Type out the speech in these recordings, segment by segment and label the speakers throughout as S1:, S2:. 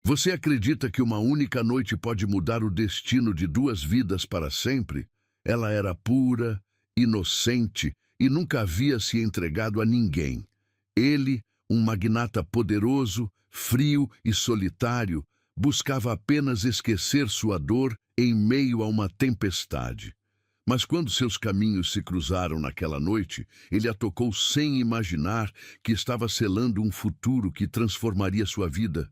S1: Você acredita que uma única noite pode mudar o destino de duas vidas para sempre? Ela era pura, inocente e nunca havia se entregado a ninguém. Ele, um magnata poderoso, frio e solitário, buscava apenas esquecer sua dor em meio a uma tempestade. Mas quando seus caminhos se cruzaram naquela noite, ele a tocou sem imaginar que estava selando um futuro que transformaria sua vida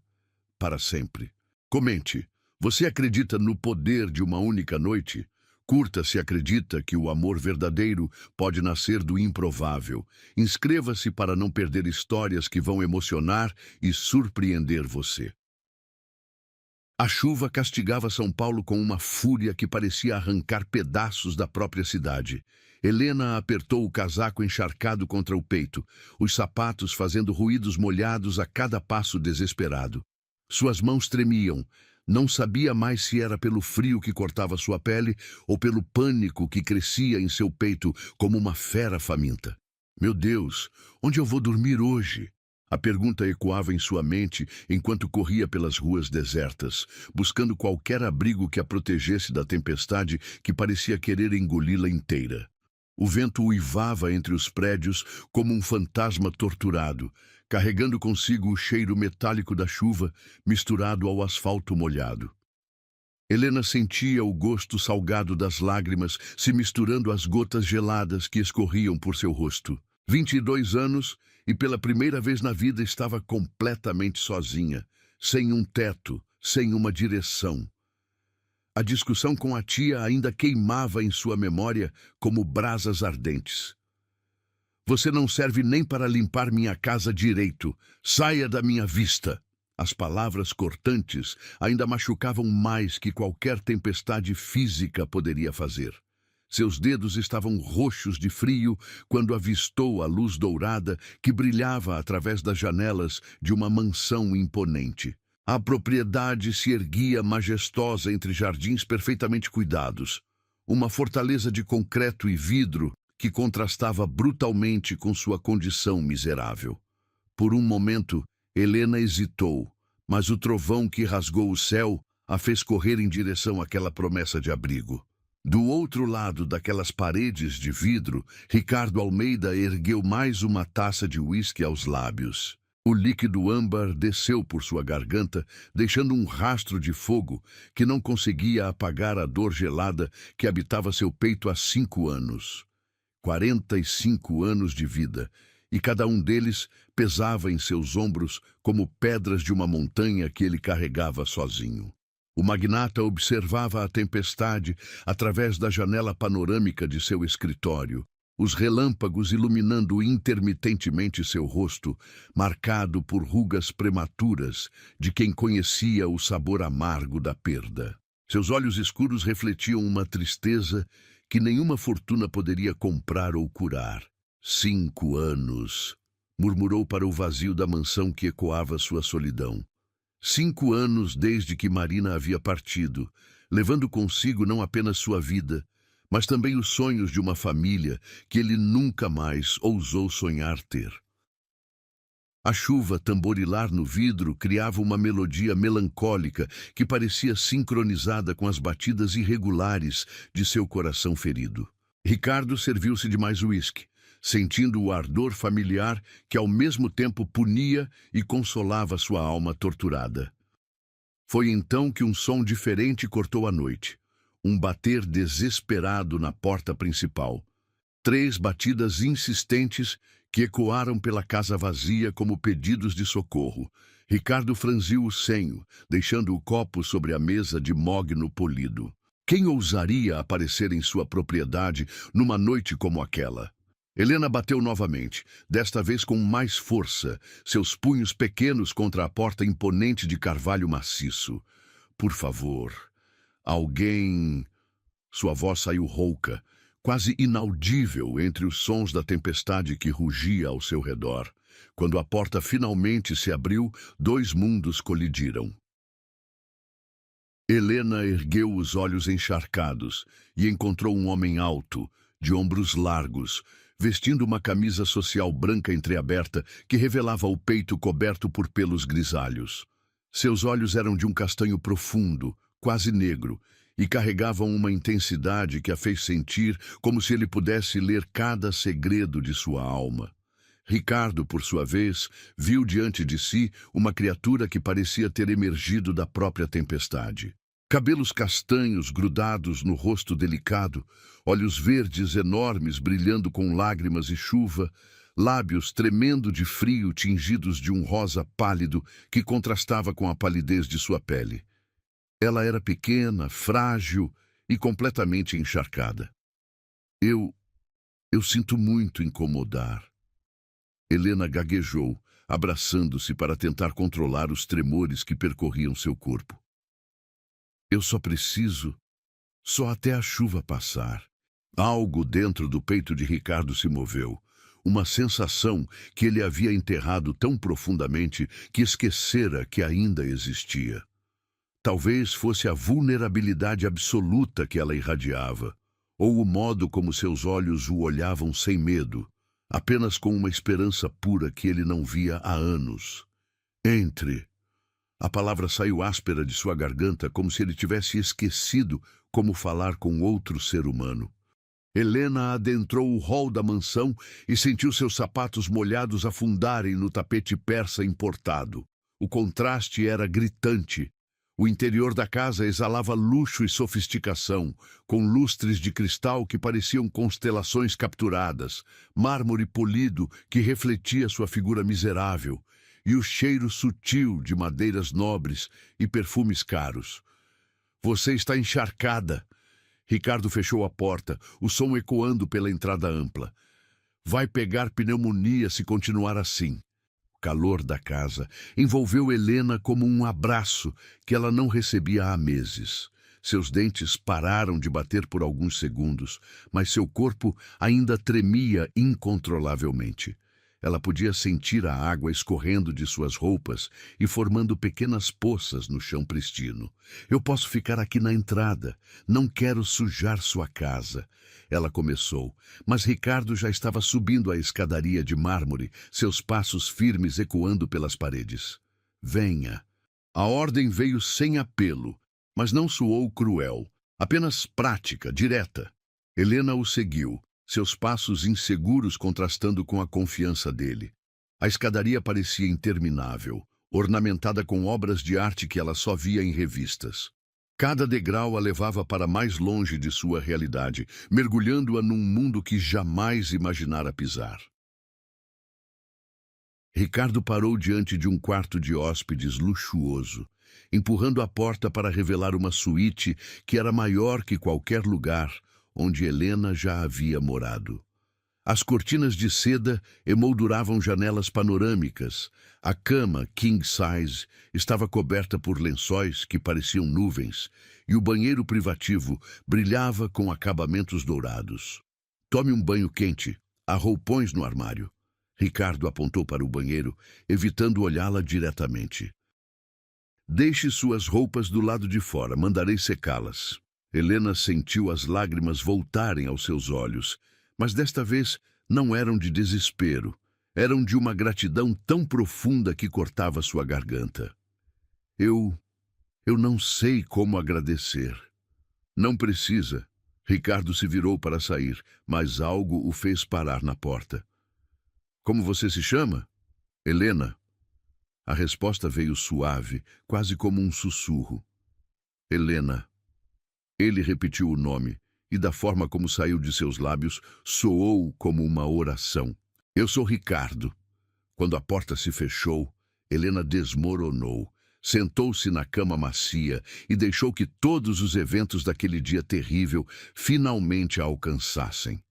S1: para sempre. Comente, você acredita no poder de uma única noite? Curta se acredita que o amor verdadeiro pode nascer do improvável. Inscreva-se para não perder histórias que vão emocionar e surpreender você. A chuva castigava São Paulo com uma fúria que parecia arrancar pedaços da própria cidade. Helena apertou o casaco encharcado contra o peito, os sapatos fazendo ruídos molhados a cada passo desesperado. Suas mãos tremiam. Não sabia mais se era pelo frio que cortava sua pele ou pelo pânico que crescia em seu peito como uma fera faminta. Meu Deus, onde eu vou dormir hoje? A pergunta ecoava em sua mente enquanto corria pelas ruas desertas, buscando qualquer abrigo que a protegesse da tempestade que parecia querer engoli-la inteira. O vento uivava entre os prédios como um fantasma torturado, carregando consigo o cheiro metálico da chuva misturado ao asfalto molhado. Helena sentia o gosto salgado das lágrimas se misturando às gotas geladas que escorriam por seu rosto. 22 anos e pela primeira vez na vida estava completamente sozinha, sem um teto, sem uma direção. A discussão com a tia ainda queimava em sua memória como brasas ardentes. Você não serve nem para limpar minha casa direito. Saia da minha vista. As palavras cortantes ainda machucavam mais que qualquer tempestade física poderia fazer. Seus dedos estavam roxos de frio quando avistou a luz dourada que brilhava através das janelas de uma mansão imponente. A propriedade se erguia majestosa entre jardins perfeitamente cuidados. Uma fortaleza de concreto e vidro que contrastava brutalmente com sua condição miserável. Por um momento, Helena hesitou, mas o trovão que rasgou o céu a fez correr em direção àquela promessa de abrigo. Do outro lado daquelas paredes de vidro, Ricardo Almeida ergueu mais uma taça de uísque aos lábios. O líquido âmbar desceu por sua garganta, deixando um rastro de fogo que não conseguia apagar a dor gelada que habitava seu peito há 5 anos. 45 anos de vida, e cada um deles pesava em seus ombros como pedras de uma montanha que ele carregava sozinho. O magnata observava a tempestade através da janela panorâmica de seu escritório, os relâmpagos iluminando intermitentemente seu rosto, marcado por rugas prematuras de quem conhecia o sabor amargo da perda. Seus olhos escuros refletiam uma tristeza que nenhuma fortuna poderia comprar ou curar. 5 anos, murmurou para o vazio da mansão que ecoava sua solidão. 5 anos desde que Marina havia partido, levando consigo não apenas sua vida, mas também os sonhos de uma família que ele nunca mais ousou sonhar ter. A chuva tamborilar no vidro criava uma melodia melancólica que parecia sincronizada com as batidas irregulares de seu coração ferido. Ricardo serviu-se de mais uísque, sentindo o ardor familiar que ao mesmo tempo punia e consolava sua alma torturada. Foi então que um som diferente cortou a noite. Um bater desesperado na porta principal. 3 batidas insistentes que ecoaram pela casa vazia como pedidos de socorro. Ricardo franziu o senho, deixando o copo sobre a mesa de mogno polido. Quem ousaria aparecer em sua propriedade numa noite como aquela? Helena bateu novamente, desta vez com mais força, seus punhos pequenos contra a porta imponente de carvalho maciço. Por favor, alguém... Sua voz saiu rouca, quase inaudível entre os sons da tempestade que rugia ao seu redor. Quando a porta finalmente se abriu, 2 mundos colidiram. Helena ergueu os olhos encharcados e encontrou um homem alto, de ombros largos, vestindo uma camisa social branca entreaberta que revelava o peito coberto por pelos grisalhos. Seus olhos eram de um castanho profundo, quase negro, e carregavam uma intensidade que a fez sentir como se ele pudesse ler cada segredo de sua alma. Ricardo, por sua vez, viu diante de si uma criatura que parecia ter emergido da própria tempestade. Cabelos castanhos grudados no rosto delicado, olhos verdes enormes brilhando com lágrimas e chuva, lábios tremendo de frio tingidos de um rosa pálido que contrastava com a palidez de sua pele. Ela era pequena, frágil e completamente encharcada. Eu sinto muito incomodar. Helena gaguejou, abraçando-se para tentar controlar os tremores que percorriam seu corpo. Eu só preciso, só até a chuva passar. Algo dentro do peito de Ricardo se moveu. Uma sensação que ele havia enterrado tão profundamente que esquecera que ainda existia. Talvez fosse a vulnerabilidade absoluta que ela irradiava, ou o modo como seus olhos o olhavam sem medo, apenas com uma esperança pura que ele não via há anos. Entre. A palavra saiu áspera de sua garganta, como se ele tivesse esquecido como falar com outro ser humano. Helena adentrou o hall da mansão e sentiu seus sapatos molhados afundarem no tapete persa importado. O contraste era gritante. O interior da casa exalava luxo e sofisticação, com lustres de cristal que pareciam constelações capturadas, mármore polido que refletia sua figura miserável, e o cheiro sutil de madeiras nobres e perfumes caros. Você está encharcada. Ricardo fechou a porta, o som ecoando pela entrada ampla. Vai pegar pneumonia se continuar assim. O calor da casa envolveu Helena como um abraço que ela não recebia há meses. Seus dentes pararam de bater por alguns segundos, mas seu corpo ainda tremia incontrolavelmente. Ela podia sentir a água escorrendo de suas roupas e formando pequenas poças no chão pristino. Eu posso ficar aqui na entrada. Não quero sujar sua casa. Ela começou, mas Ricardo já estava subindo a escadaria de mármore, seus passos firmes ecoando pelas paredes. Venha. A ordem veio sem apelo, mas não soou cruel, apenas prática, direta. Helena o seguiu, seus passos inseguros contrastando com a confiança dele. A escadaria parecia interminável, ornamentada com obras de arte que ela só via em revistas. Cada degrau a levava para mais longe de sua realidade, mergulhando-a num mundo que jamais imaginara pisar. Ricardo parou diante de um quarto de hóspedes luxuoso, empurrando a porta para revelar uma suíte que era maior que qualquer lugar onde Helena já havia morado. As cortinas de seda emolduravam janelas panorâmicas. A cama, king size, estava coberta por lençóis que pareciam nuvens, e o banheiro privativo brilhava com acabamentos dourados. Tome um banho quente. Há roupões no armário. Ricardo apontou para o banheiro, evitando olhá-la diretamente. Deixe suas roupas do lado de fora, mandarei secá-las. Helena sentiu as lágrimas voltarem aos seus olhos, mas desta vez não eram de desespero, eram de uma gratidão tão profunda que cortava sua garganta. Eu não sei como agradecer. Não precisa. Ricardo se virou para sair, mas algo o fez parar na porta. Como você se chama? Helena. A resposta veio suave, quase como um sussurro. Helena. Ele repetiu o nome, e da forma como saiu de seus lábios, soou como uma oração. Eu sou Ricardo. Quando a porta se fechou, Helena desmoronou, sentou-se na cama macia e deixou que todos os eventos daquele dia terrível finalmente a alcançassem.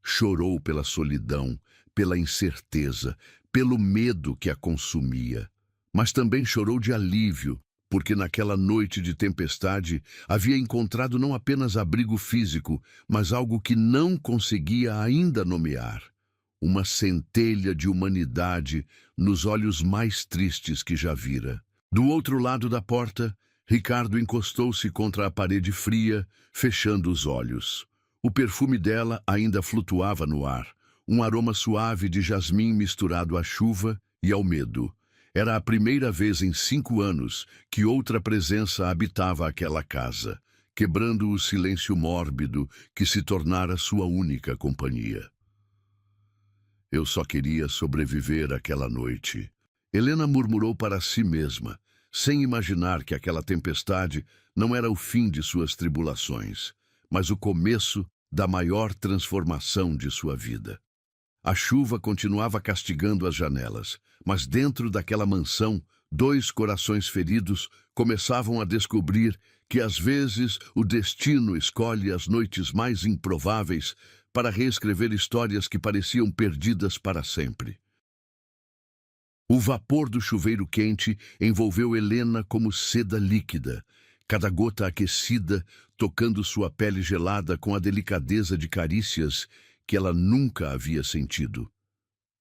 S1: Chorou pela solidão, pela incerteza, pelo medo que a consumia. Mas também chorou de alívio, porque naquela noite de tempestade havia encontrado não apenas abrigo físico, mas algo que não conseguia ainda nomear. Uma centelha de humanidade nos olhos mais tristes que já vira. Do outro lado da porta, Ricardo encostou-se contra a parede fria, fechando os olhos. O perfume dela ainda flutuava no ar, um aroma suave de jasmim misturado à chuva e ao medo. Era a primeira vez em 5 anos que outra presença habitava aquela casa, quebrando o silêncio mórbido que se tornara sua única companhia. Eu só queria sobreviver àquela noite. Helena murmurou para si mesma, sem imaginar que aquela tempestade não era o fim de suas tribulações, mas o começo da maior transformação de sua vida. A chuva continuava castigando as janelas, mas dentro daquela mansão, 2 corações feridos começavam a descobrir que às vezes o destino escolhe as noites mais improváveis para reescrever histórias que pareciam perdidas para sempre. O vapor do chuveiro quente envolveu Helena como seda líquida, cada gota aquecida tocando sua pele gelada com a delicadeza de carícias que ela nunca havia sentido.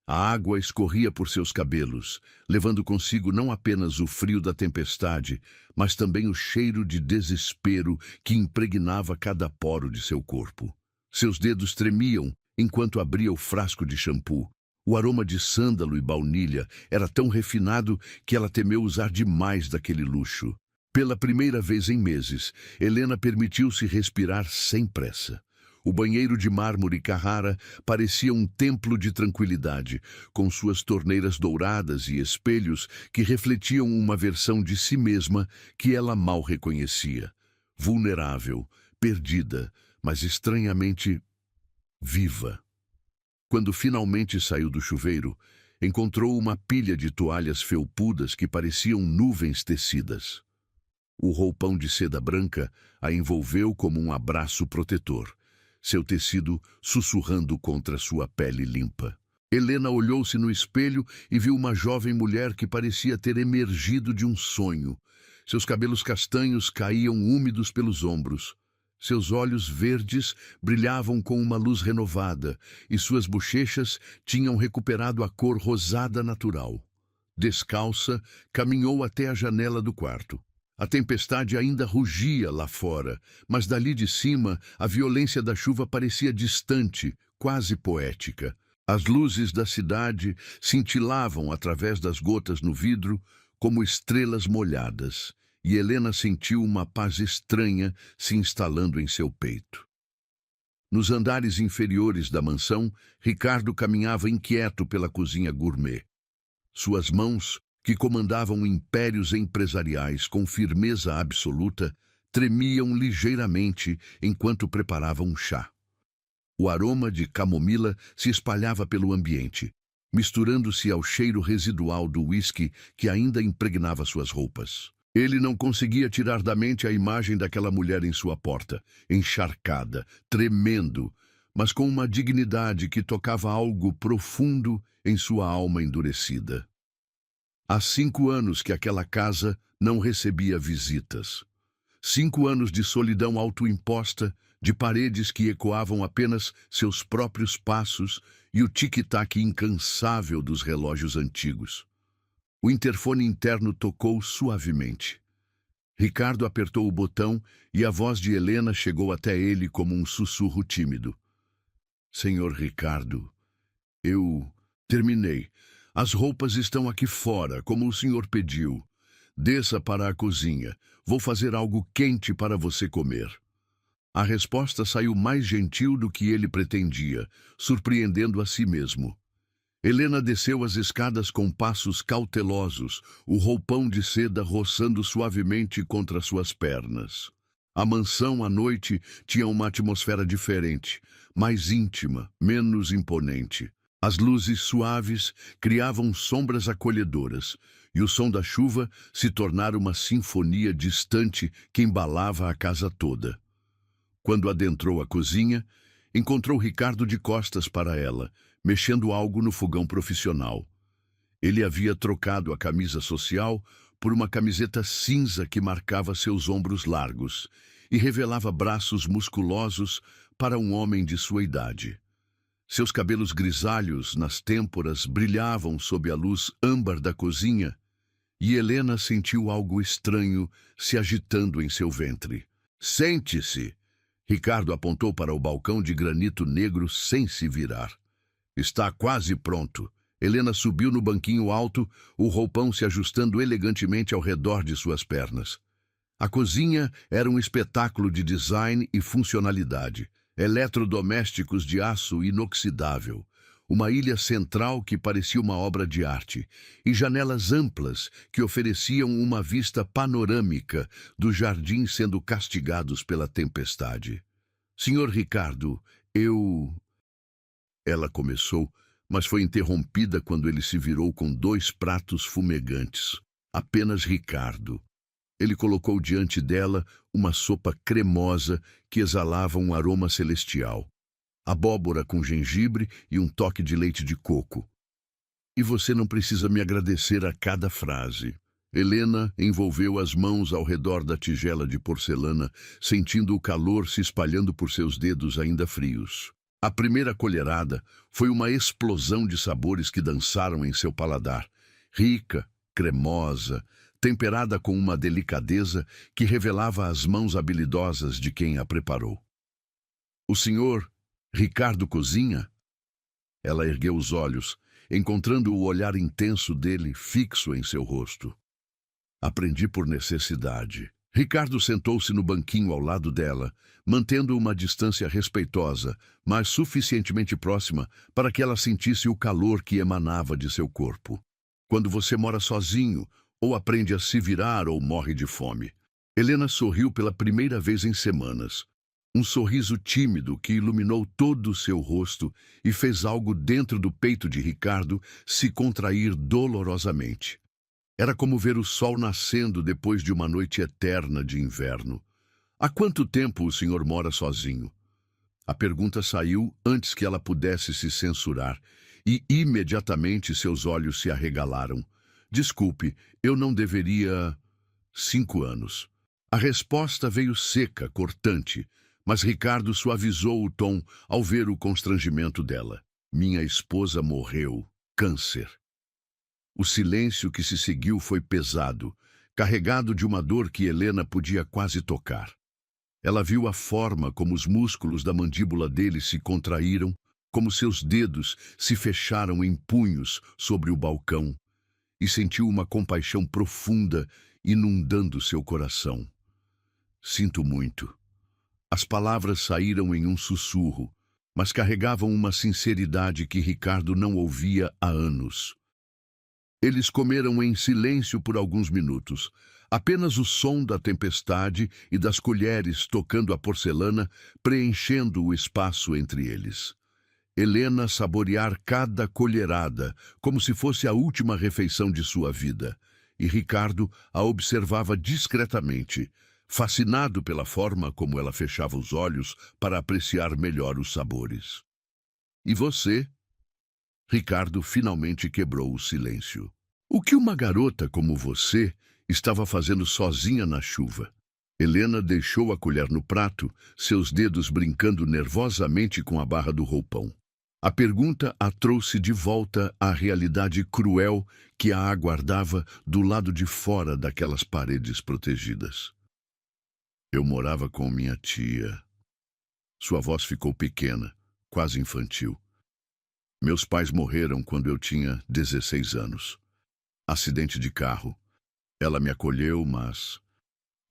S1: A água escorria por seus cabelos, levando consigo não apenas o frio da tempestade, mas também o cheiro de desespero que impregnava cada poro de seu corpo. Seus dedos tremiam enquanto abria o frasco de shampoo. O aroma de sândalo e baunilha era tão refinado que ela temeu usar demais daquele luxo. Pela primeira vez em meses, Helena permitiu-se respirar sem pressa. O banheiro de mármore Carrara parecia um templo de tranquilidade, com suas torneiras douradas e espelhos que refletiam uma versão de si mesma que ela mal reconhecia. Vulnerável, perdida, mas estranhamente viva. Quando finalmente saiu do chuveiro, encontrou uma pilha de toalhas felpudas que pareciam nuvens tecidas. O roupão de seda branca a envolveu como um abraço protetor, seu tecido sussurrando contra sua pele limpa. Helena olhou-se no espelho e viu uma jovem mulher que parecia ter emergido de um sonho. Seus cabelos castanhos caíam úmidos pelos ombros. Seus olhos verdes brilhavam com uma luz renovada e suas bochechas tinham recuperado a cor rosada natural. Descalça, caminhou até a janela do quarto. A tempestade ainda rugia lá fora, mas dali de cima a violência da chuva parecia distante, quase poética. As luzes da cidade cintilavam através das gotas no vidro como estrelas molhadas, e Helena sentiu uma paz estranha se instalando em seu peito. Nos andares inferiores da mansão, Ricardo caminhava inquieto pela cozinha gourmet. Suas mãos, que comandavam impérios empresariais com firmeza absoluta, tremiam ligeiramente enquanto preparava um chá. O aroma de camomila se espalhava pelo ambiente, misturando-se ao cheiro residual do uísque que ainda impregnava suas roupas. Ele não conseguia tirar da mente a imagem daquela mulher em sua porta, encharcada, tremendo, mas com uma dignidade que tocava algo profundo em sua alma endurecida. Há 5 anos que aquela casa não recebia visitas. 5 anos de solidão autoimposta, de paredes que ecoavam apenas seus próprios passos e o tic-tac incansável dos relógios antigos. O interfone interno tocou suavemente. Ricardo apertou o botão e a voz de Helena chegou até ele como um sussurro tímido. Senhor Ricardo, eu terminei. As roupas estão aqui fora, como o senhor pediu. Desça para a cozinha. Vou fazer algo quente para você comer. A resposta saiu mais gentil do que ele pretendia, surpreendendo a si mesmo. Helena desceu as escadas com passos cautelosos, o roupão de seda roçando suavemente contra suas pernas. A mansão à noite tinha uma atmosfera diferente, mais íntima, menos imponente. As luzes suaves criavam sombras acolhedoras, e o som da chuva se tornara uma sinfonia distante que embalava a casa toda. Quando adentrou a cozinha, encontrou Ricardo de costas para ela, mexendo algo no fogão profissional. Ele havia trocado a camisa social por uma camiseta cinza que marcava seus ombros largos e revelava braços musculosos para um homem de sua idade. Seus cabelos grisalhos nas têmporas brilhavam sob a luz âmbar da cozinha, e Helena sentiu algo estranho se agitando em seu ventre. "Sente-se!" Ricardo apontou para o balcão de granito negro sem se virar. "Está quase pronto. Helena subiu no banquinho alto, o roupão se ajustando elegantemente ao redor de suas pernas. A cozinha era um espetáculo de design e funcionalidade. Eletrodomésticos de aço inoxidável, uma ilha central que parecia uma obra de arte, e janelas amplas que ofereciam uma vista panorâmica dos jardins sendo castigados pela tempestade. Senhor Ricardo, Ela começou, mas foi interrompida quando ele se virou com 2 pratos fumegantes. Apenas Ricardo. Ele colocou diante dela uma sopa cremosa que exalava um aroma celestial. Abóbora com gengibre e um toque de leite de coco. E você não precisa me agradecer a cada frase. Helena envolveu as mãos ao redor da tigela de porcelana, sentindo o calor se espalhando por seus dedos ainda frios. A primeira colherada foi uma explosão de sabores que dançaram em seu paladar, rica, cremosa, temperada com uma delicadeza que revelava as mãos habilidosas de quem a preparou. O senhor Ricardo cozinha? Ela ergueu os olhos, encontrando o olhar intenso dele fixo em seu rosto. Aprendi por necessidade. Ricardo sentou-se no banquinho ao lado dela, mantendo uma distância respeitosa, mas suficientemente próxima para que ela sentisse o calor que emanava de seu corpo. Quando você mora sozinho, ou aprende a se virar ou morre de fome. Helena sorriu pela primeira vez em semanas. Um sorriso tímido que iluminou todo o seu rosto e fez algo dentro do peito de Ricardo se contrair dolorosamente. Era como ver o sol nascendo depois de uma noite eterna de inverno. Há quanto tempo o senhor mora sozinho? A pergunta saiu antes que ela pudesse se censurar, e imediatamente seus olhos se arregalaram. Desculpe, eu não deveria... 5 anos. A resposta veio seca, cortante, mas Ricardo suavizou o tom ao ver o constrangimento dela. Minha esposa morreu. Câncer. O silêncio que se seguiu foi pesado, carregado de uma dor que Helena podia quase tocar. Ela viu a forma como os músculos da mandíbula dele se contraíram, como seus dedos se fecharam em punhos sobre o balcão, e sentiu uma compaixão profunda inundando seu coração. Sinto muito. As palavras saíram em um sussurro, mas carregavam uma sinceridade que Ricardo não ouvia há anos. Eles comeram em silêncio por alguns minutos. Apenas o som da tempestade e das colheres tocando a porcelana preenchendo o espaço entre eles. Helena saborear cada colherada, como se fosse a última refeição de sua vida, e Ricardo a observava discretamente, fascinado pela forma como ela fechava os olhos para apreciar melhor os sabores. E você? Ricardo finalmente quebrou o silêncio. O que uma garota como você estava fazendo sozinha na chuva? Helena deixou a colher no prato, seus dedos brincando nervosamente com a barra do roupão. A pergunta a trouxe de volta à realidade cruel que a aguardava do lado de fora daquelas paredes protegidas. Eu morava com minha tia. Sua voz ficou pequena, quase infantil. Meus pais morreram quando eu tinha 16 anos. Acidente de carro. Ela me acolheu, mas...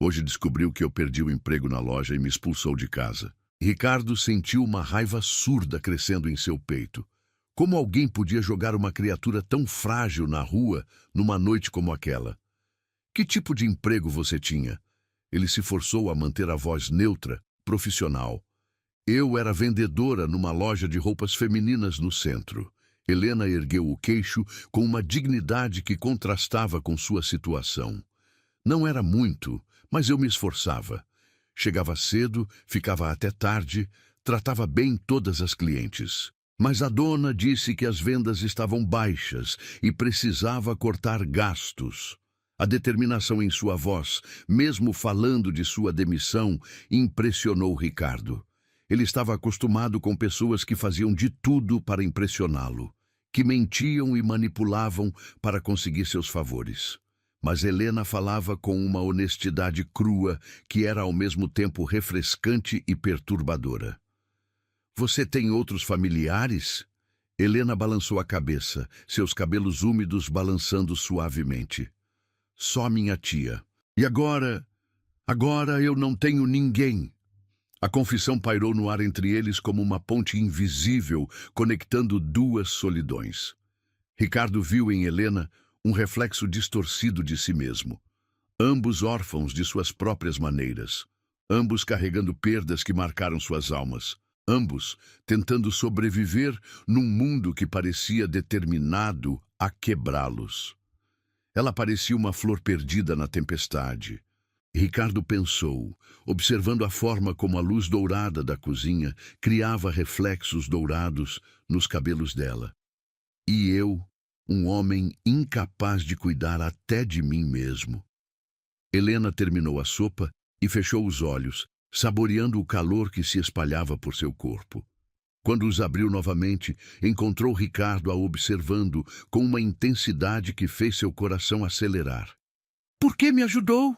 S1: Hoje descobriu que eu perdi o emprego na loja e me expulsou de casa. Ricardo sentiu uma raiva surda crescendo em seu peito. Como alguém podia jogar uma criatura tão frágil na rua numa noite como aquela? Que tipo de emprego você tinha? Ele se forçou a manter a voz neutra, profissional. Eu era vendedora numa loja de roupas femininas no centro. Helena ergueu o queixo com uma dignidade que contrastava com sua situação. Não era muito, mas eu me esforçava. Chegava cedo, ficava até tarde, tratava bem todas as clientes. Mas a dona disse que as vendas estavam baixas e precisava cortar gastos. A determinação em sua voz, mesmo falando de sua demissão, impressionou Ricardo. Ele estava acostumado com pessoas que faziam de tudo para impressioná-lo, que mentiam e manipulavam para conseguir seus favores. Mas Helena falava com uma honestidade crua que era ao mesmo tempo refrescante e perturbadora. Você tem outros familiares? Helena balançou a cabeça, seus cabelos úmidos balançando suavemente. Só minha tia. E agora? Agora eu não tenho ninguém. A confissão pairou no ar entre eles como uma ponte invisível, conectando duas solidões. Ricardo viu em Helena um reflexo distorcido de si mesmo. Ambos órfãos de suas próprias maneiras. Ambos carregando perdas que marcaram suas almas. Ambos tentando sobreviver num mundo que parecia determinado a quebrá-los. Ela parecia uma flor perdida na tempestade. Ricardo pensou, observando a forma como a luz dourada da cozinha criava reflexos dourados nos cabelos dela. E eu, um homem incapaz de cuidar até de mim mesmo. Helena terminou a sopa e fechou os olhos, saboreando o calor que se espalhava por seu corpo. Quando os abriu novamente, encontrou Ricardo a observando com uma intensidade que fez seu coração acelerar. "Por que me ajudou?"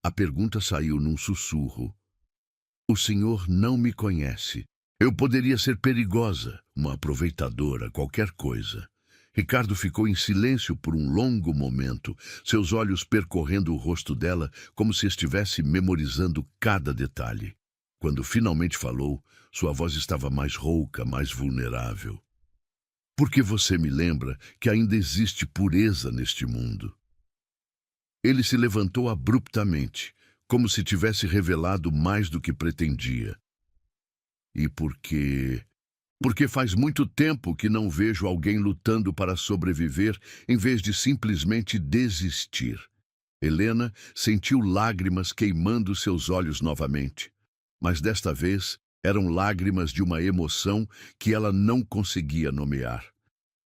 S1: A pergunta saiu num sussurro. "O senhor não me conhece. Eu poderia ser perigosa, uma aproveitadora, qualquer coisa." Ricardo ficou em silêncio por um longo momento, seus olhos percorrendo o rosto dela como se estivesse memorizando cada detalhe. Quando finalmente falou, sua voz estava mais rouca, mais vulnerável. "Porque você me lembra que ainda existe pureza neste mundo." Ele se levantou abruptamente, como se tivesse revelado mais do que pretendia. "E porque faz muito tempo que não vejo alguém lutando para sobreviver em vez de simplesmente desistir." Helena sentiu lágrimas queimando seus olhos novamente, mas desta vez eram lágrimas de uma emoção que ela não conseguia nomear.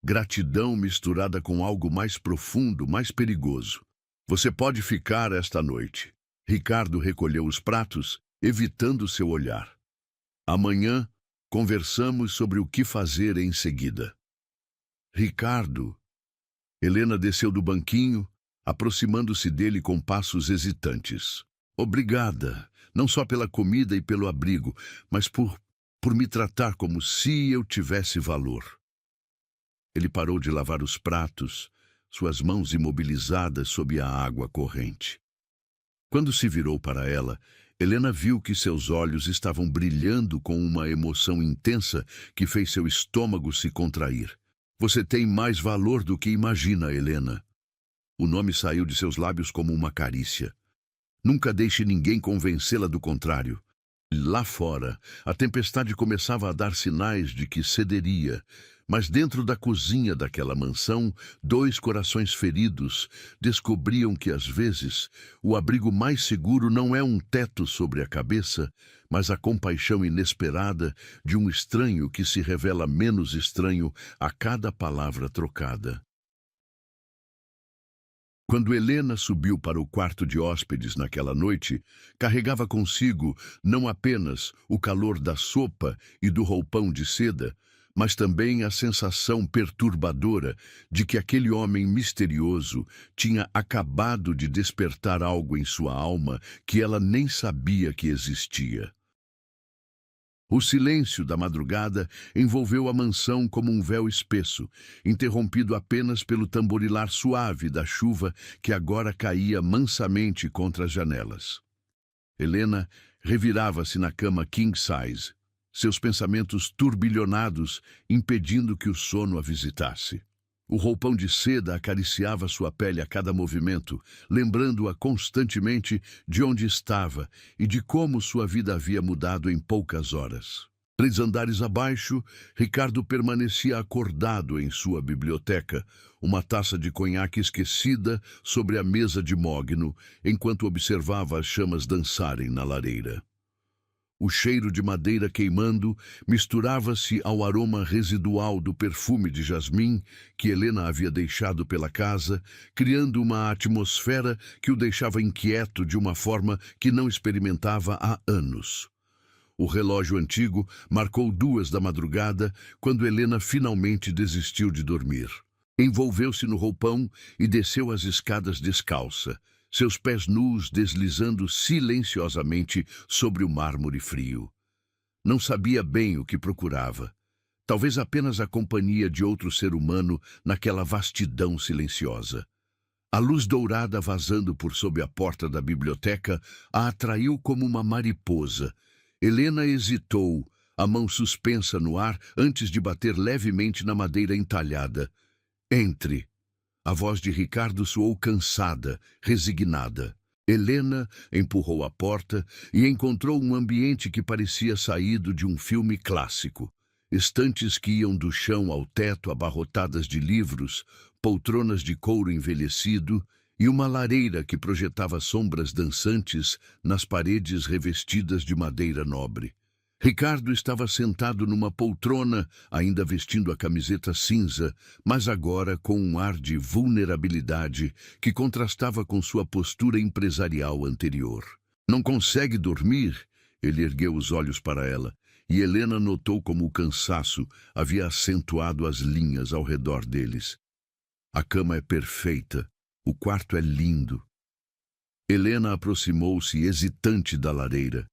S1: Gratidão misturada com algo mais profundo, mais perigoso. "Você pode ficar esta noite." Ricardo recolheu os pratos, evitando seu olhar. "Amanhã, conversamos sobre o que fazer em seguida." "Ricardo." Helena desceu do banquinho, aproximando-se dele com passos hesitantes. "Obrigada, não só pela comida e pelo abrigo, mas por me tratar como se eu tivesse valor." Ele parou de lavar os pratos, suas mãos imobilizadas sob a água corrente. Quando se virou para ela, Helena viu que seus olhos estavam brilhando com uma emoção intensa que fez seu estômago se contrair. "Você tem mais valor do que imagina, Helena." O nome saiu de seus lábios como uma carícia. Nunca deixe ninguém convencê-la do contrário. Lá fora, a tempestade começava a dar sinais de que cederia, mas dentro da cozinha daquela mansão, dois corações feridos descobriam que, às vezes, o abrigo mais seguro não é um teto sobre a cabeça, mas a compaixão inesperada de um estranho que se revela menos estranho a cada palavra trocada. Quando Helena subiu para o quarto de hóspedes naquela noite, carregava consigo não apenas o calor da sopa e do roupão de seda, mas também a sensação perturbadora de que aquele homem misterioso tinha acabado de despertar algo em sua alma que ela nem sabia que existia. O silêncio da madrugada envolveu a mansão como um véu espesso, interrompido apenas pelo tamborilar suave da chuva que agora caía mansamente contra as janelas. Helena revirava-se na cama king size, seus pensamentos turbilhonados impedindo que o sono a visitasse. O roupão de seda acariciava sua pele a cada movimento, lembrando-a constantemente de onde estava e de como sua vida havia mudado em poucas horas. 3 andares abaixo, Ricardo permanecia acordado em sua biblioteca, uma taça de conhaque esquecida sobre a mesa de mogno, enquanto observava as chamas dançarem na lareira. O cheiro de madeira queimando misturava-se ao aroma residual do perfume de jasmim que Helena havia deixado pela casa, criando uma atmosfera que o deixava inquieto de uma forma que não experimentava há anos. O relógio antigo marcou 2 da madrugada quando Helena finalmente desistiu de dormir. Envolveu-se no roupão e desceu as escadas descalça, seus pés nus deslizando silenciosamente sobre o mármore frio. Não sabia bem o que procurava. talvez apenas a companhia de outro ser humano naquela vastidão silenciosa. A luz dourada vazando por sob a porta da biblioteca a atraiu como uma mariposa. Helena hesitou, a mão suspensa no ar antes de bater levemente na madeira entalhada. Entre. A voz de Ricardo soou cansada, resignada. Helena empurrou a porta e encontrou um ambiente que parecia saído de um filme clássico. Estantes que iam do chão ao teto abarrotadas de livros, poltronas de couro envelhecido e uma lareira que projetava sombras dançantes nas paredes revestidas de madeira nobre. Ricardo estava sentado numa poltrona, ainda vestindo a camiseta cinza, mas agora com um ar de vulnerabilidade que contrastava com sua postura empresarial anterior. Não consegue dormir? Ele ergueu os olhos para ela, e Helena notou como o cansaço havia acentuado as linhas ao redor deles. A cama é perfeita, o quarto é lindo. Helena aproximou-se hesitante da lareira,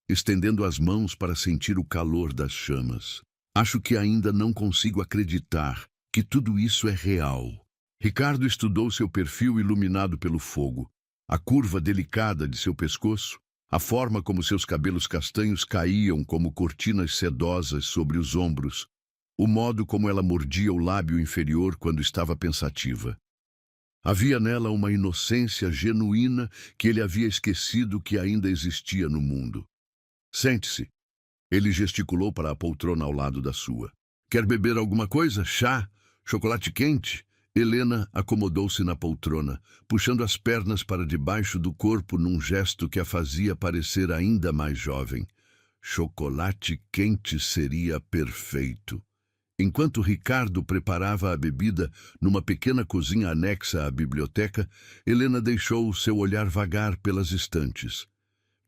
S1: estendendo as mãos para sentir o calor das chamas. Acho que ainda não consigo acreditar que tudo isso é real. Ricardo estudou seu perfil iluminado pelo fogo, a curva delicada de seu pescoço, a forma como seus cabelos castanhos caíam como cortinas sedosas sobre os ombros, o modo como ela mordia o lábio inferior quando estava pensativa. Havia nela uma inocência genuína que ele havia esquecido que ainda existia no mundo. Sente-se. Ele gesticulou para a poltrona ao lado da sua. Quer beber alguma coisa? Chá? Chocolate quente? Helena acomodou-se na poltrona, puxando as pernas para debaixo do corpo num gesto que a fazia parecer ainda mais jovem. Chocolate quente seria perfeito. Enquanto Ricardo preparava a bebida numa pequena cozinha anexa à biblioteca, Helena deixou seu olhar vagar pelas estantes.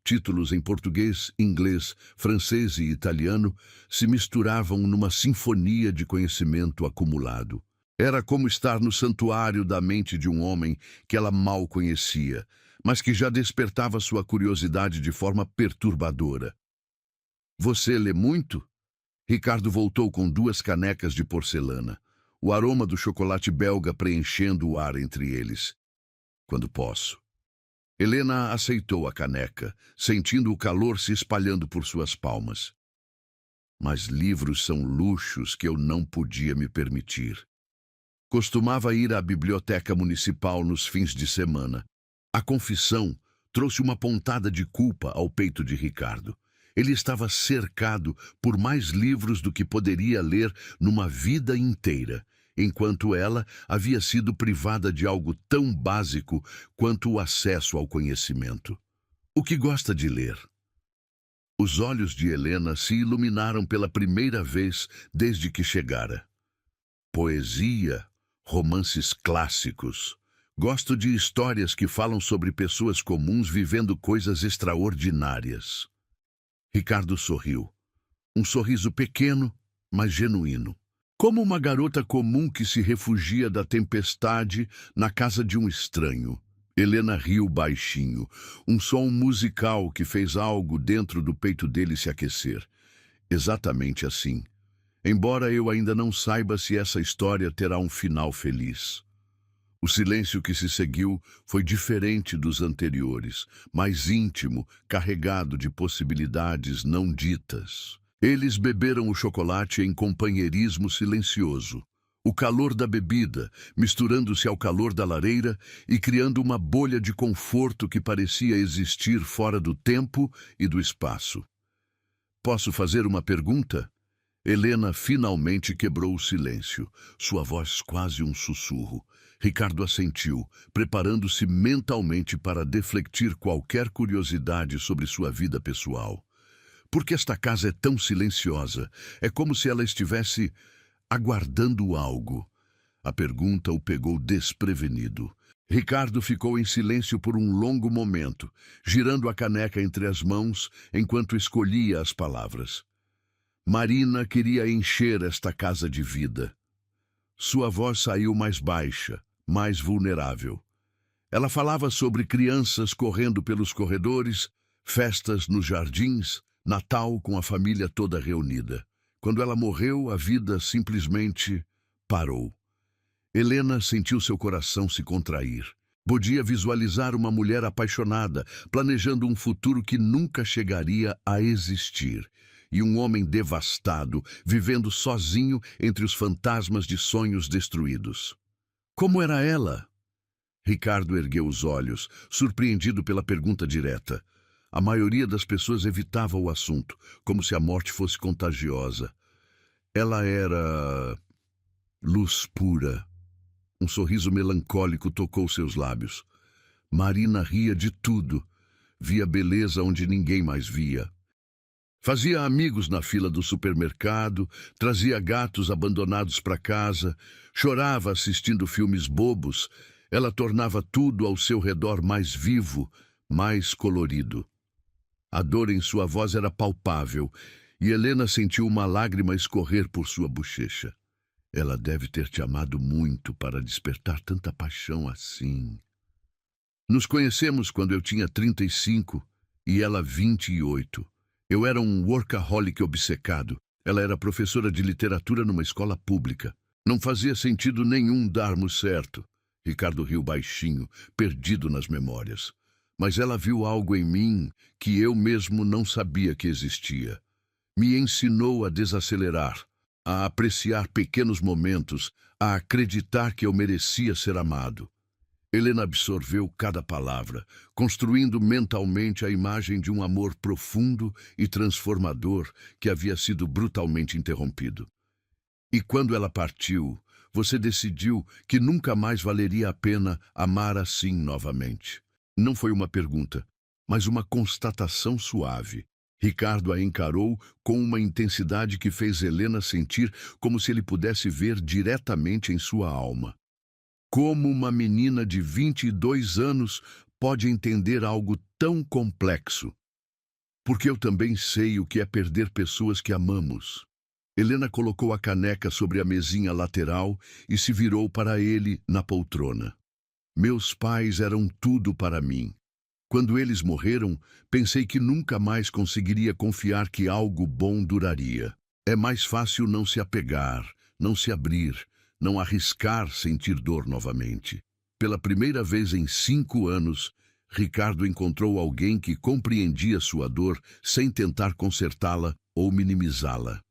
S1: Títulos em português, inglês, francês e italiano se misturavam numa sinfonia de conhecimento acumulado. Era como estar no santuário da mente de um homem que ela mal conhecia, mas que já despertava sua curiosidade de forma perturbadora. Você lê muito? Ricardo voltou com 2 canecas de porcelana, o aroma do chocolate belga preenchendo o ar entre eles. Quando posso. Helena aceitou a caneca, sentindo o calor se espalhando por suas palmas. Mas livros são luxos que eu não podia me permitir. Costumava ir à biblioteca municipal nos fins de semana. A confissão trouxe uma pontada de culpa ao peito de Ricardo. Ele estava cercado por mais livros do que poderia ler numa vida inteira, enquanto ela havia sido privada de algo tão básico quanto o acesso ao conhecimento. O que gosta de ler? Os olhos de Helena se iluminaram pela primeira vez desde que chegara. Poesia, romances clássicos. Gosto de histórias que falam sobre pessoas comuns vivendo coisas extraordinárias. Ricardo sorriu. Um sorriso pequeno, mas genuíno. Como uma garota comum que se refugia da tempestade na casa de um estranho. Helena riu baixinho, um som musical que fez algo dentro do peito dele se aquecer. Exatamente assim. Embora eu ainda não saiba se essa história terá um final feliz. O silêncio que se seguiu foi diferente dos anteriores, mais íntimo, carregado de possibilidades não ditas. Eles beberam o chocolate em companheirismo silencioso. O calor da bebida, misturando-se ao calor da lareira e criando uma bolha de conforto que parecia existir fora do tempo e do espaço. Posso fazer uma pergunta? Helena finalmente quebrou o silêncio, sua voz quase um sussurro. Ricardo assentiu, preparando-se mentalmente para deflectir qualquer curiosidade sobre sua vida pessoal. Por que esta casa é tão silenciosa? É como se ela estivesse aguardando algo. A pergunta o pegou desprevenido. Ricardo ficou em silêncio por um longo momento, girando a caneca entre as mãos enquanto escolhia as palavras. Marina queria encher esta casa de vida. Sua voz saiu mais baixa, mais vulnerável. Ela falava sobre crianças correndo pelos corredores, festas nos jardins, Natal com a família toda reunida. Quando ela morreu, a vida simplesmente parou. Helena sentiu seu coração se contrair. Podia visualizar uma mulher apaixonada, planejando um futuro que nunca chegaria a existir. E um homem devastado, vivendo sozinho entre os fantasmas de sonhos destruídos. Como era ela? Ricardo ergueu os olhos, surpreendido pela pergunta direta. A maioria das pessoas evitava o assunto, como se a morte fosse contagiosa. Ela era luz pura. Um sorriso melancólico tocou seus lábios. Marina ria de tudo. Via beleza onde ninguém mais via. Fazia amigos na fila do supermercado, trazia gatos abandonados para casa, chorava assistindo filmes bobos. Ela tornava tudo ao seu redor mais vivo, mais colorido. A dor em sua voz era palpável, e Helena sentiu uma lágrima escorrer por sua bochecha. Ela deve ter te amado muito para despertar tanta paixão assim. Nos conhecemos quando eu tinha 35 e ela 28. Eu era um workaholic obcecado. Ela era professora de literatura numa escola pública. Não fazia sentido nenhum darmos certo. Ricardo riu baixinho, perdido nas memórias. Mas ela viu algo em mim que eu mesmo não sabia que existia. Me ensinou a desacelerar, a apreciar pequenos momentos, a acreditar que eu merecia ser amado. Helena absorveu cada palavra, construindo mentalmente a imagem de um amor profundo e transformador que havia sido brutalmente interrompido. E quando ela partiu, você decidiu que nunca mais valeria a pena amar assim novamente. Não foi uma pergunta, mas uma constatação suave. Ricardo a encarou com uma intensidade que fez Helena sentir como se ele pudesse ver diretamente em sua alma. Como uma menina de 22 anos pode entender algo tão complexo? Porque eu também sei o que é perder pessoas que amamos. Helena colocou a caneca sobre a mesinha lateral e se virou para ele na poltrona. Meus pais eram tudo para mim. Quando eles morreram, pensei que nunca mais conseguiria confiar que algo bom duraria. É mais fácil não se apegar, não se abrir, não arriscar sentir dor novamente. Pela primeira vez em 5 anos, Ricardo encontrou alguém que compreendia sua dor sem tentar consertá-la ou minimizá-la.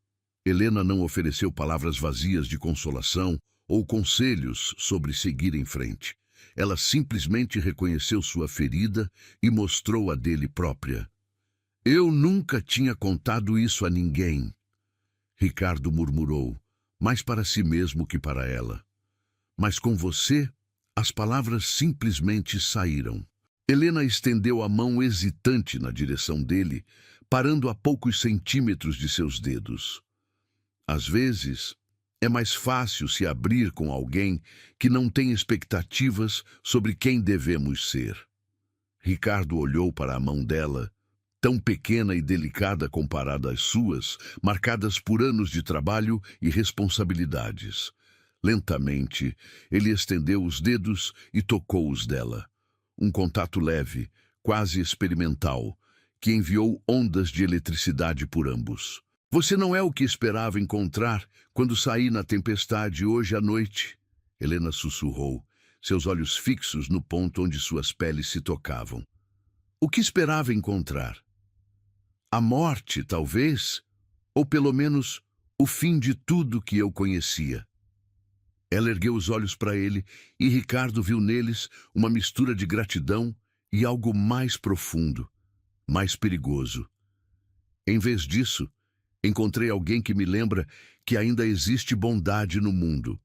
S1: Helena não ofereceu palavras vazias de consolação ou conselhos sobre seguir em frente. Ela simplesmente reconheceu sua ferida e mostrou a dele própria. Eu nunca tinha contado isso a ninguém, Ricardo murmurou, mais para si mesmo que para ela. Mas com você, as palavras simplesmente saíram. Helena estendeu a mão hesitante na direção dele, parando a poucos centímetros de seus dedos. Às vezes, é mais fácil se abrir com alguém que não tem expectativas sobre quem devemos ser. Ricardo olhou para a mão dela, tão pequena e delicada comparada às suas, marcadas por anos de trabalho e responsabilidades. Lentamente, ele estendeu os dedos e tocou os dela. Um contato leve, quase experimental, que enviou ondas de eletricidade por ambos. Você não é o que esperava encontrar quando saí na tempestade hoje à noite, Helena sussurrou, seus olhos fixos no ponto onde suas peles se tocavam. O que esperava encontrar? A morte, talvez, ou pelo menos o fim de tudo que eu conhecia. Ela ergueu os olhos para ele e Ricardo viu neles uma mistura de gratidão e algo mais profundo, mais perigoso. Em vez disso, encontrei alguém que me lembra que ainda existe bondade no mundo.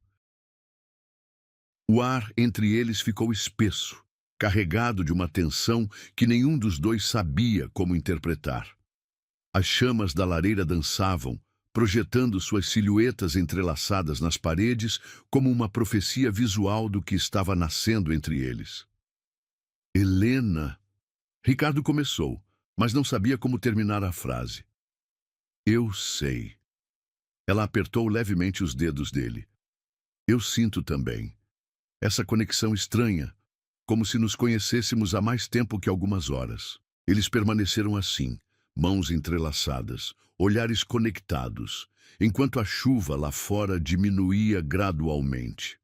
S1: O ar entre eles ficou espesso, carregado de uma tensão que nenhum dos dois sabia como interpretar. As chamas da lareira dançavam, projetando suas silhuetas entrelaçadas nas paredes como uma profecia visual do que estava nascendo entre eles. Helena! Ricardo começou, mas não sabia como terminar a frase. Eu sei. Ela apertou levemente os dedos dele. Eu sinto também. Essa conexão estranha, como se nos conhecêssemos há mais tempo que algumas horas. Eles permaneceram assim, mãos entrelaçadas, olhares conectados, enquanto a chuva lá fora diminuía gradualmente.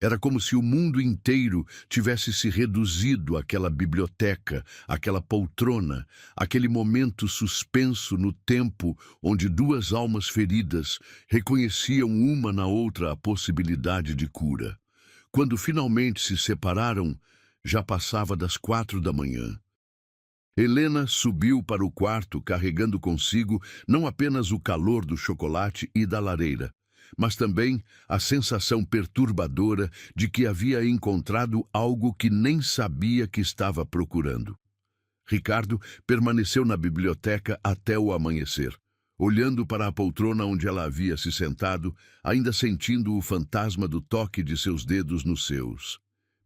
S1: Era como se o mundo inteiro tivesse se reduzido àquela biblioteca, àquela poltrona, àquele momento suspenso no tempo onde duas almas feridas reconheciam uma na outra a possibilidade de cura. Quando finalmente se separaram, já passava das 4 da manhã. Helena subiu para o quarto carregando consigo não apenas o calor do chocolate e da lareira, mas também a sensação perturbadora de que havia encontrado algo que nem sabia que estava procurando. Ricardo permaneceu na biblioteca até o amanhecer, olhando para a poltrona onde ela havia se sentado, ainda sentindo o fantasma do toque de seus dedos nos seus.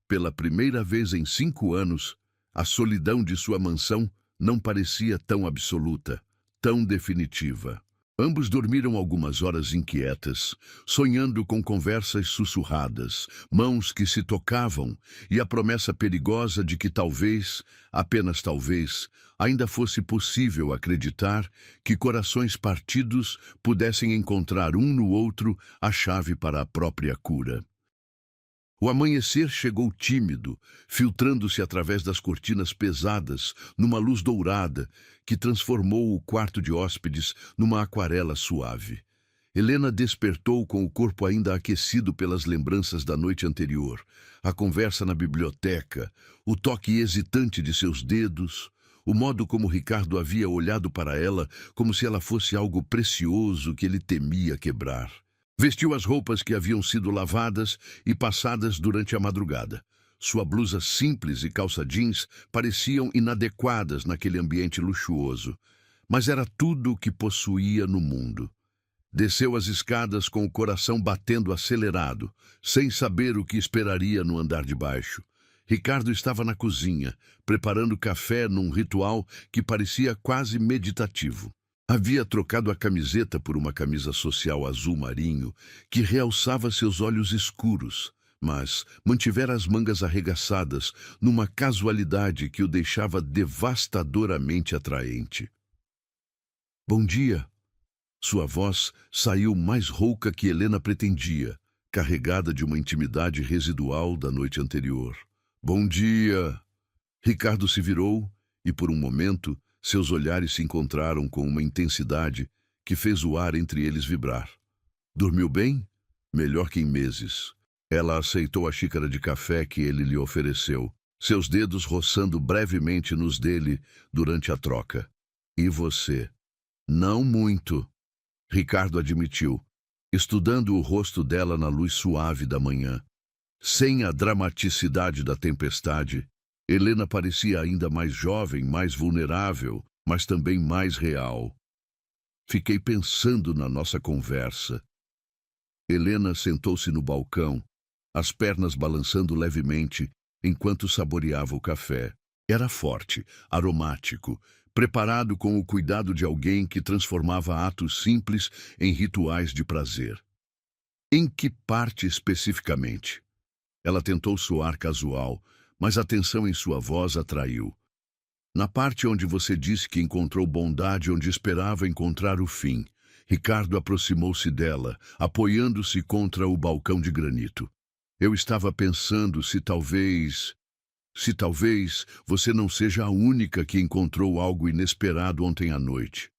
S1: Pela primeira vez em 5 anos, a solidão de sua mansão não parecia tão absoluta, tão definitiva. Ambos dormiram algumas horas inquietas, sonhando com conversas sussurradas, mãos que se tocavam e a promessa perigosa de que talvez, apenas talvez, ainda fosse possível acreditar que corações partidos pudessem encontrar um no outro a chave para a própria cura. O amanhecer chegou tímido, filtrando-se através das cortinas pesadas, numa luz dourada, que transformou o quarto de hóspedes numa aquarela suave. Helena despertou com o corpo ainda aquecido pelas lembranças da noite anterior, a conversa na biblioteca, o toque hesitante de seus dedos, o modo como Ricardo havia olhado para ela como se ela fosse algo precioso que ele temia quebrar. Vestiu as roupas que haviam sido lavadas e passadas durante a madrugada. Sua blusa simples e calça jeans pareciam inadequadas naquele ambiente luxuoso, mas era tudo o que possuía no mundo. Desceu as escadas com o coração batendo acelerado, sem saber o que esperaria no andar de baixo. Ricardo estava na cozinha, preparando café num ritual que parecia quase meditativo. Havia trocado a camiseta por uma camisa social azul marinho que realçava seus olhos escuros, mas mantivera as mangas arregaçadas numa casualidade que o deixava devastadoramente atraente. "Bom dia." Sua voz saiu mais rouca que Helena pretendia, carregada de uma intimidade residual da noite anterior. "Bom dia." Ricardo se virou e, por um momento, seus olhares se encontraram com uma intensidade que fez o ar entre eles vibrar. "Dormiu bem?" "Melhor que em meses." Ela aceitou a xícara de café que ele lhe ofereceu, seus dedos roçando brevemente nos dele durante a troca. "E você?" "Não muito." Ricardo admitiu, estudando o rosto dela na luz suave da manhã. Sem a dramaticidade da tempestade, Helena parecia ainda mais jovem, mais vulnerável, mas também mais real. "Fiquei pensando na nossa conversa." Helena sentou-se no balcão, as pernas balançando levemente, enquanto saboreava o café. Era forte, aromático, preparado com o cuidado de alguém que transformava atos simples em rituais de prazer. "Em que parte especificamente?" Ela tentou soar casual, mas a tensão em sua voz atraiu. "Na parte onde você disse que encontrou bondade onde esperava encontrar o fim." Ricardo aproximou-se dela, apoiando-se contra o balcão de granito. "Eu estava pensando se talvez você não seja a única que encontrou algo inesperado ontem à noite."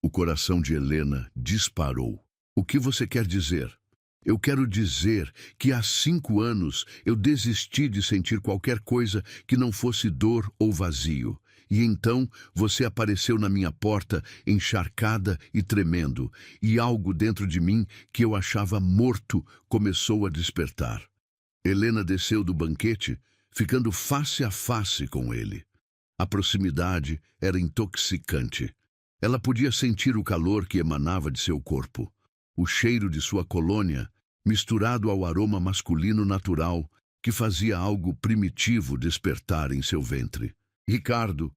S1: O coração de Helena disparou. "O que você quer dizer?" "Eu quero dizer que há 5 anos eu desisti de sentir qualquer coisa que não fosse dor ou vazio. E então você apareceu na minha porta, encharcada e tremendo, e algo dentro de mim que eu achava morto começou a despertar." Helena desceu do banquete, ficando face a face com ele. A proximidade era intoxicante. Ela podia sentir o calor que emanava de seu corpo. O cheiro de sua colônia, misturado ao aroma masculino natural, que fazia algo primitivo despertar em seu ventre. "Ricardo."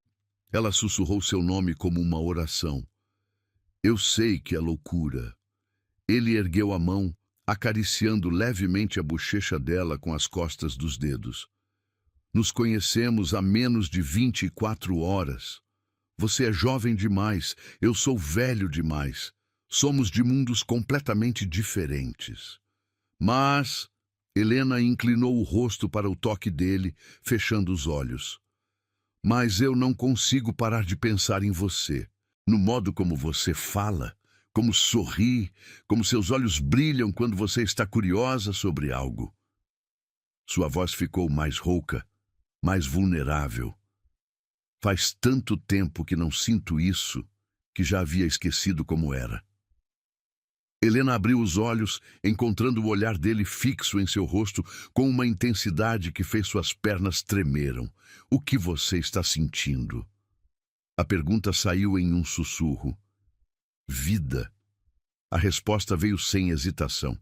S1: Ela sussurrou seu nome como uma oração. "Eu sei que é loucura." Ele ergueu a mão, acariciando levemente a bochecha dela com as costas dos dedos. "Nos conhecemos há menos de 24 horas. Você é jovem demais, eu sou velho demais. Somos de mundos completamente diferentes. Mas Helena inclinou o rosto para o toque dele, fechando os olhos. Mas eu não consigo parar de pensar em você, no modo como você fala, como sorri, como seus olhos brilham quando você está curiosa sobre algo. Sua voz ficou mais rouca, mais vulnerável. Faz tanto tempo que não sinto isso, que já havia esquecido como era. Helena abriu os olhos, encontrando o olhar dele fixo em seu rosto com uma intensidade que fez suas pernas tremeram. O que você está sentindo? A pergunta saiu em um sussurro. Vida. A resposta veio sem hesitação.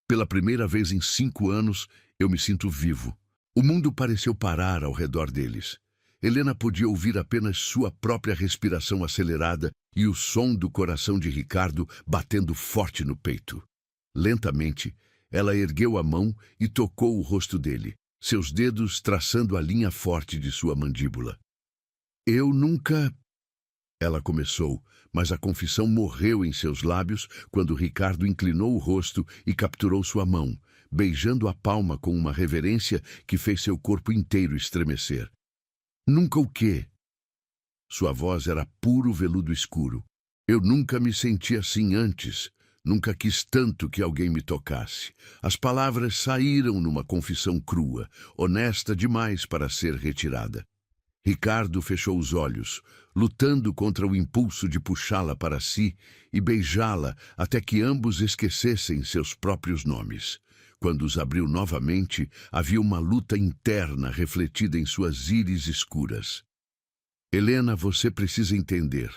S1: Pela primeira vez em 5 anos, eu me sinto vivo. O mundo pareceu parar ao redor deles. Helena podia ouvir apenas sua própria respiração acelerada e o som do coração de Ricardo batendo forte no peito. Lentamente, ela ergueu a mão e tocou o rosto dele, seus dedos traçando a linha forte de sua mandíbula. Eu nunca... Ela começou, mas a confissão morreu em seus lábios quando Ricardo inclinou o rosto e capturou sua mão, beijando a palma com uma reverência que fez seu corpo inteiro estremecer. Nunca o quê? Sua voz era puro veludo escuro. Eu nunca me senti assim antes. Nunca quis tanto que alguém me tocasse. As palavras saíram numa confissão crua, honesta demais para ser retirada. Ricardo fechou os olhos, lutando contra o impulso de puxá-la para si e beijá-la até que ambos esquecessem seus próprios nomes. Quando os abriu novamente, havia uma luta interna refletida em suas íris escuras. Helena, você precisa entender.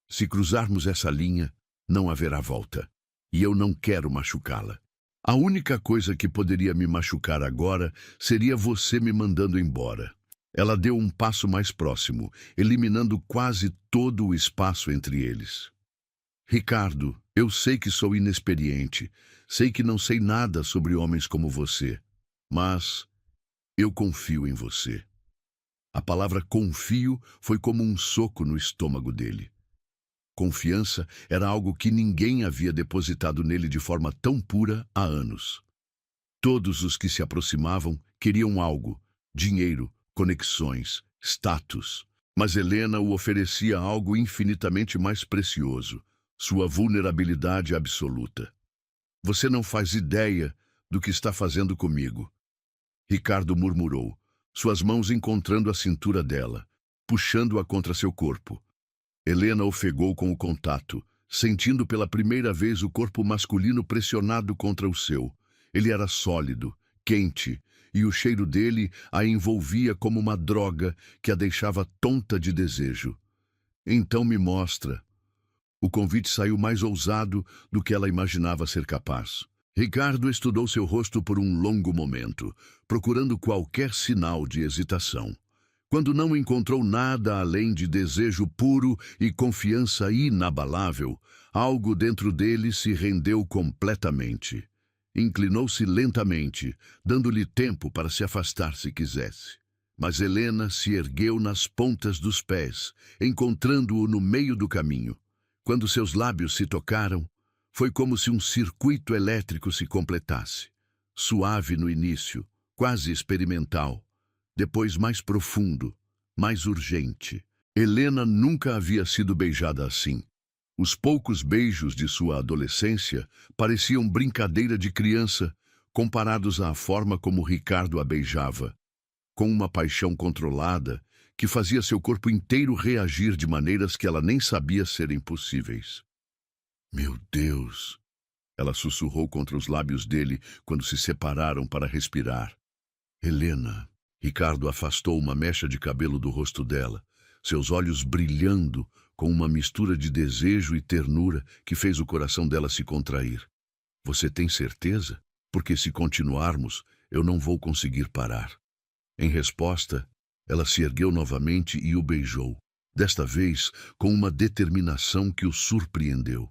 S1: Se cruzarmos essa linha, não haverá volta. E eu não quero machucá-la. A única coisa que poderia me machucar agora seria você me mandando embora. Ela deu um passo mais próximo, eliminando quase todo o espaço entre eles. Ricardo, eu sei que sou inexperiente, sei que não sei nada sobre homens como você, mas eu confio em você. A palavra confio foi como um soco no estômago dele. Confiança era algo que ninguém havia depositado nele de forma tão pura há anos. Todos os que se aproximavam queriam algo, dinheiro, conexões, status. Mas Helena o oferecia algo infinitamente mais precioso, sua vulnerabilidade absoluta. Você não faz ideia do que está fazendo comigo. Ricardo murmurou, suas mãos encontrando a cintura dela, puxando-a contra seu corpo. Helena ofegou com o contato, sentindo pela primeira vez o corpo masculino pressionado contra o seu. Ele era sólido, quente, e o cheiro dele a envolvia como uma droga que a deixava tonta de desejo. Então me mostra. O convite saiu mais ousado do que ela imaginava ser capaz. Ricardo estudou seu rosto por um longo momento, procurando qualquer sinal de hesitação. Quando não encontrou nada além de desejo puro e confiança inabalável, algo dentro dele se rendeu completamente. Inclinou-se lentamente, dando-lhe tempo para se afastar se quisesse. Mas Helena se ergueu nas pontas dos pés, encontrando-o no meio do caminho. Quando seus lábios se tocaram, foi como se um circuito elétrico se completasse. Suave no início, quase experimental, depois mais profundo, mais urgente. Helena nunca havia sido beijada assim. Os poucos beijos de sua adolescência pareciam brincadeira de criança, comparados à forma como Ricardo a beijava, com uma paixão controlada que fazia seu corpo inteiro reagir de maneiras que ela nem sabia serem possíveis. Meu Deus! Ela sussurrou contra os lábios dele quando se separaram para respirar. Helena! Ricardo afastou uma mecha de cabelo do rosto dela, seus olhos brilhando com uma mistura de desejo e ternura que fez o coração dela se contrair. Você tem certeza? Porque se continuarmos, eu não vou conseguir parar. Em resposta, ela se ergueu novamente e o beijou, desta vez com uma determinação que o surpreendeu.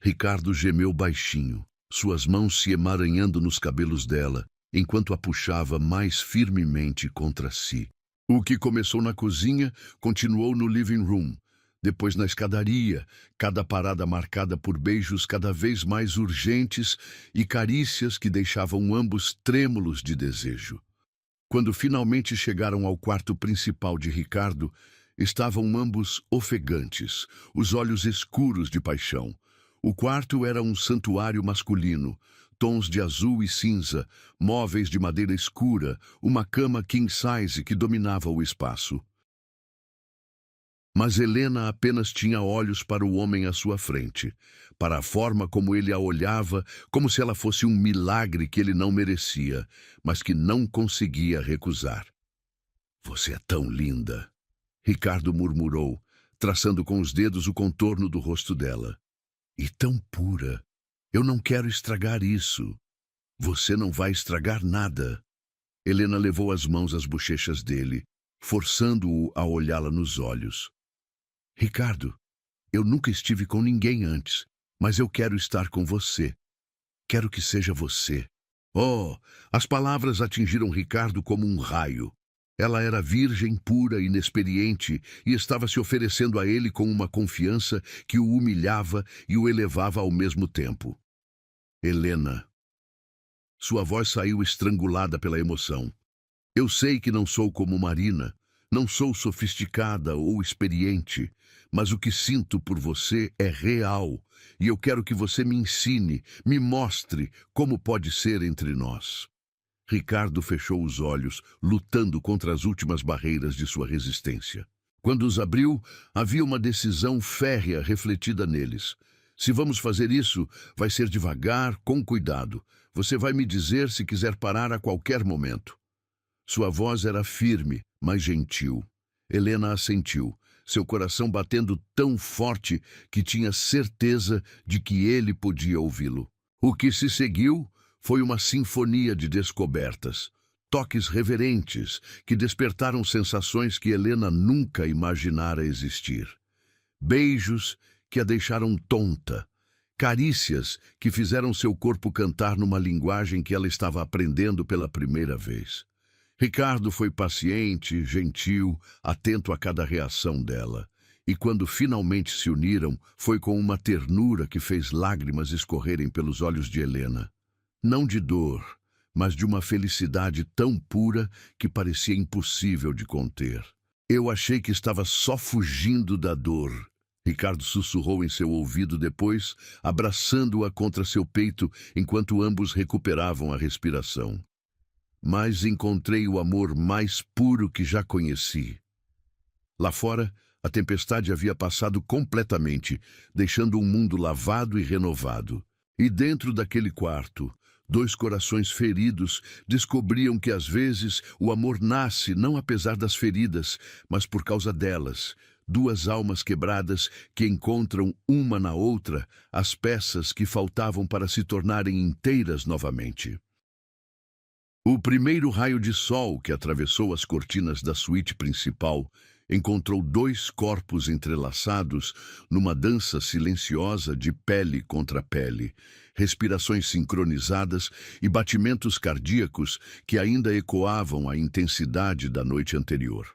S1: Ricardo gemeu baixinho, suas mãos se emaranhando nos cabelos dela, enquanto a puxava mais firmemente contra si. O que começou na cozinha continuou no living room, depois na escadaria, cada parada marcada por beijos cada vez mais urgentes e carícias que deixavam ambos trêmulos de desejo. Quando finalmente chegaram ao quarto principal de Ricardo, estavam ambos ofegantes, os olhos escuros de paixão. O quarto era um santuário masculino, tons de azul e cinza, móveis de madeira escura, uma cama king size que dominava o espaço. Mas Helena apenas tinha olhos para o homem à sua frente, para a forma como ele a olhava, como se ela fosse um milagre que ele não merecia, mas que não conseguia recusar. "Você é tão linda", Ricardo murmurou, traçando com os dedos o contorno do rosto dela. "E tão pura. Eu não quero estragar isso." "Você não vai estragar nada." Helena levou as mãos às bochechas dele, forçando-o a olhá-la nos olhos. "Ricardo, eu nunca estive com ninguém antes, mas eu quero estar com você. Quero que seja você." Oh, as palavras atingiram Ricardo como um raio. Ela era virgem, pura, inexperiente, e estava se oferecendo a ele com uma confiança que o humilhava e o elevava ao mesmo tempo. "Helena." Sua voz saiu estrangulada pela emoção. "Eu sei que não sou como Marina, não sou sofisticada ou experiente, mas o que sinto por você é real, e eu quero que você me ensine, me mostre como pode ser entre nós." Ricardo fechou os olhos, lutando contra as últimas barreiras de sua resistência. Quando os abriu, havia uma decisão férrea refletida neles. "Se vamos fazer isso, vai ser devagar, com cuidado. Você vai me dizer se quiser parar a qualquer momento." Sua voz era firme, mas gentil. Helena assentiu, seu coração batendo tão forte que tinha certeza de que ele podia ouvi-lo. O que se seguiu foi uma sinfonia de descobertas, toques reverentes que despertaram sensações que Helena nunca imaginara existir. Beijos que a deixaram tonta, carícias que fizeram seu corpo cantar numa linguagem que ela estava aprendendo pela primeira vez. Ricardo foi paciente, gentil, atento a cada reação dela. E quando finalmente se uniram, foi com uma ternura que fez lágrimas escorrerem pelos olhos de Helena. Não de dor, mas de uma felicidade tão pura que parecia impossível de conter. "Eu achei que estava só fugindo da dor", Ricardo sussurrou em seu ouvido depois, abraçando-a contra seu peito enquanto ambos recuperavam a respiração. "Mas encontrei o amor mais puro que já conheci." Lá fora, a tempestade havia passado completamente, deixando um mundo lavado e renovado. E dentro daquele quarto, dois corações feridos descobriam que às vezes o amor nasce não apesar das feridas, mas por causa delas. Duas almas quebradas que encontram uma na outra as peças que faltavam para se tornarem inteiras novamente. O primeiro raio de sol que atravessou as cortinas da suíte principal encontrou dois corpos entrelaçados numa dança silenciosa de pele contra pele, respirações sincronizadas e batimentos cardíacos que ainda ecoavam a intensidade da noite anterior.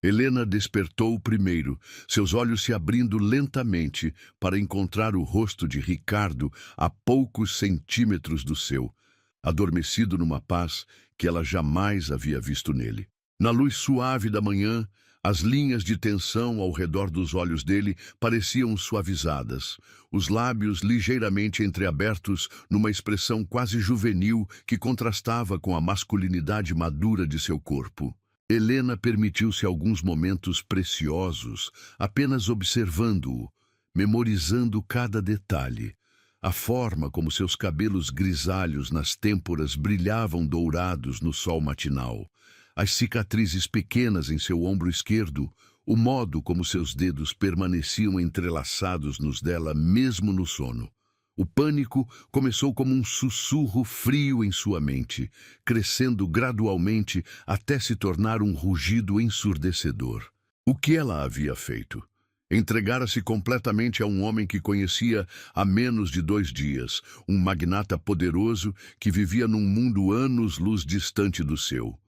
S1: Helena despertou primeiro, seus olhos se abrindo lentamente para encontrar o rosto de Ricardo a poucos centímetros do seu, adormecido numa paz que ela jamais havia visto nele. Na luz suave da manhã, as linhas de tensão ao redor dos olhos dele pareciam suavizadas, os lábios ligeiramente entreabertos numa expressão quase juvenil que contrastava com a masculinidade madura de seu corpo. Helena permitiu-se alguns momentos preciosos, apenas observando-o, memorizando cada detalhe. A forma como seus cabelos grisalhos nas têmporas brilhavam dourados no sol matinal, as cicatrizes pequenas em seu ombro esquerdo, o modo como seus dedos permaneciam entrelaçados nos dela mesmo no sono. O pânico começou como um sussurro frio em sua mente, crescendo gradualmente até se tornar um rugido ensurdecedor. O que ela havia feito? Entregara-se completamente a um homem que conhecia há menos de 2 dias, um magnata poderoso que vivia num mundo anos-luz distante do seu.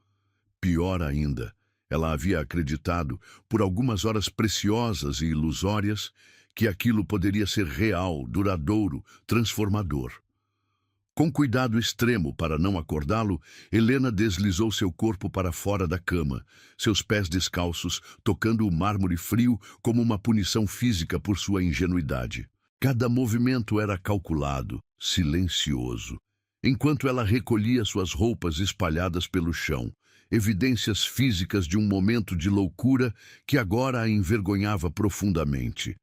S1: Pior ainda, Ela havia acreditado, por algumas horas preciosas e ilusórias, que aquilo poderia ser real, duradouro, transformador. Com cuidado extremo para não acordá-lo, Helena deslizou seu corpo para fora da cama, seus pés descalços, tocando o mármore frio como uma punição física por sua ingenuidade. Cada movimento era calculado, silencioso, enquanto ela recolhia suas roupas espalhadas pelo chão, evidências físicas de um momento de loucura que agora a envergonhava profundamente.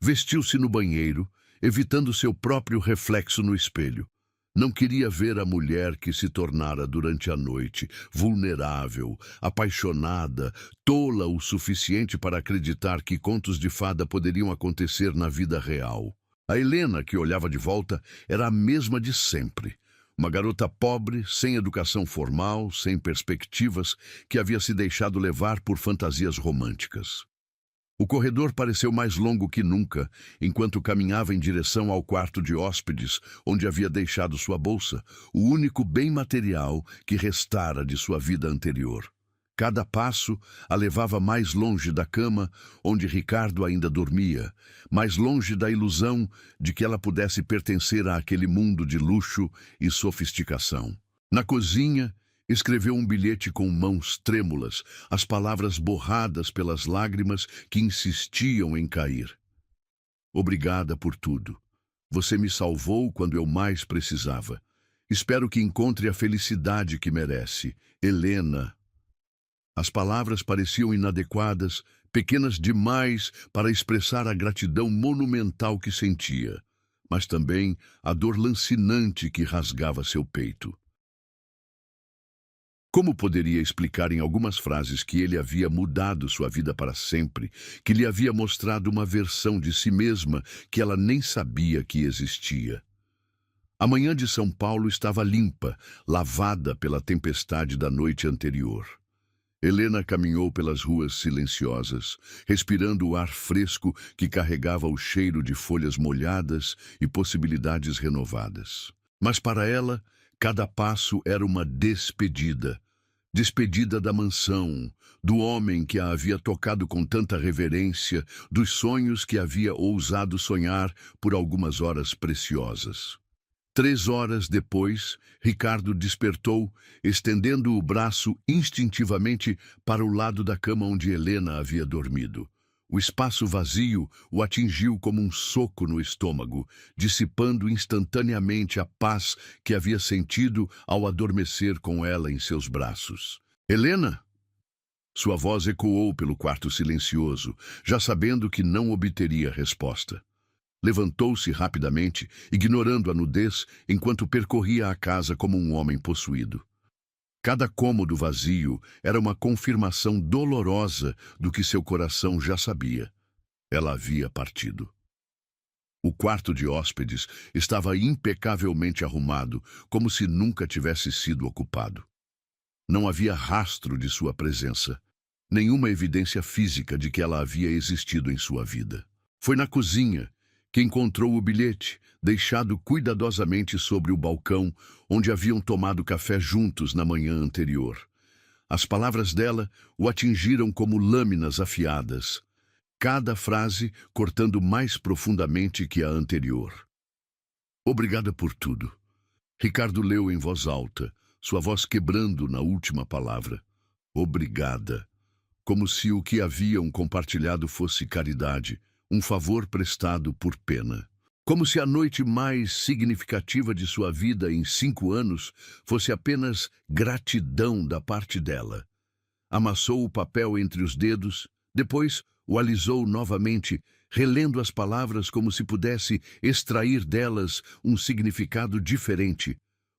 S1: Vestiu-se no banheiro, evitando seu próprio reflexo no espelho. Não queria ver a mulher que se tornara durante a noite, vulnerável, apaixonada, tola o suficiente para acreditar que contos de fada poderiam acontecer na vida real. A Helena, que olhava de volta, era a mesma de sempre. Uma garota pobre, sem educação formal, sem perspectivas, que havia se deixado levar por fantasias românticas. O corredor pareceu mais longo que nunca, enquanto caminhava em direção ao quarto de hóspedes, onde havia deixado sua bolsa, o único bem material que restara de sua vida anterior. Cada passo a levava mais longe da cama, onde Ricardo ainda dormia, mais longe da ilusão de que ela pudesse pertencer àquele mundo de luxo e sofisticação. Na cozinha, escreveu um bilhete com mãos trêmulas, as palavras borradas pelas lágrimas que insistiam em cair. Obrigada por tudo. Você me salvou quando eu mais precisava. Espero que encontre a felicidade que merece. Helena. As palavras pareciam inadequadas, pequenas demais para expressar a gratidão monumental que sentia, mas também a dor lancinante que rasgava seu peito. Como poderia explicar em algumas frases que ele havia mudado sua vida para sempre, que lhe havia mostrado uma versão de si mesma que ela nem sabia que existia? A manhã de São Paulo estava limpa, lavada pela tempestade da noite anterior. Helena caminhou pelas ruas silenciosas, respirando o ar fresco que carregava o cheiro de folhas molhadas e possibilidades renovadas. Mas para ela, cada passo era uma despedida. Despedida da mansão, do homem que a havia tocado com tanta reverência, dos sonhos que havia ousado sonhar por algumas horas preciosas. 3 horas depois, Ricardo despertou, estendendo o braço instintivamente para o lado da cama onde Helena havia dormido. O espaço vazio o atingiu como um soco no estômago, dissipando instantaneamente a paz que havia sentido ao adormecer com ela em seus braços. Helena? Sua voz ecoou pelo quarto silencioso, já sabendo que não obteria resposta. Levantou-se rapidamente, ignorando a nudez, enquanto percorria a casa como um homem possuído. Cada cômodo vazio era uma confirmação dolorosa do que seu coração já sabia. Ela havia partido. O quarto de hóspedes estava impecavelmente arrumado, como se nunca tivesse sido ocupado. Não havia rastro de sua presença, nenhuma evidência física de que ela havia existido em sua vida. Foi na cozinha que encontrou o bilhete, deixado cuidadosamente sobre o balcão, onde haviam tomado café juntos na manhã anterior. As palavras dela o atingiram como lâminas afiadas, cada frase cortando mais profundamente que a anterior. Obrigada por tudo. Ricardo leu em voz alta, sua voz quebrando na última palavra. Obrigada. Como se o que haviam compartilhado fosse caridade, um favor prestado por pena. Como se a noite mais significativa de sua vida em 5 anos fosse apenas gratidão da parte dela. Amassou o papel entre os dedos, depois o alisou novamente, relendo as palavras como se pudesse extrair delas um significado diferente,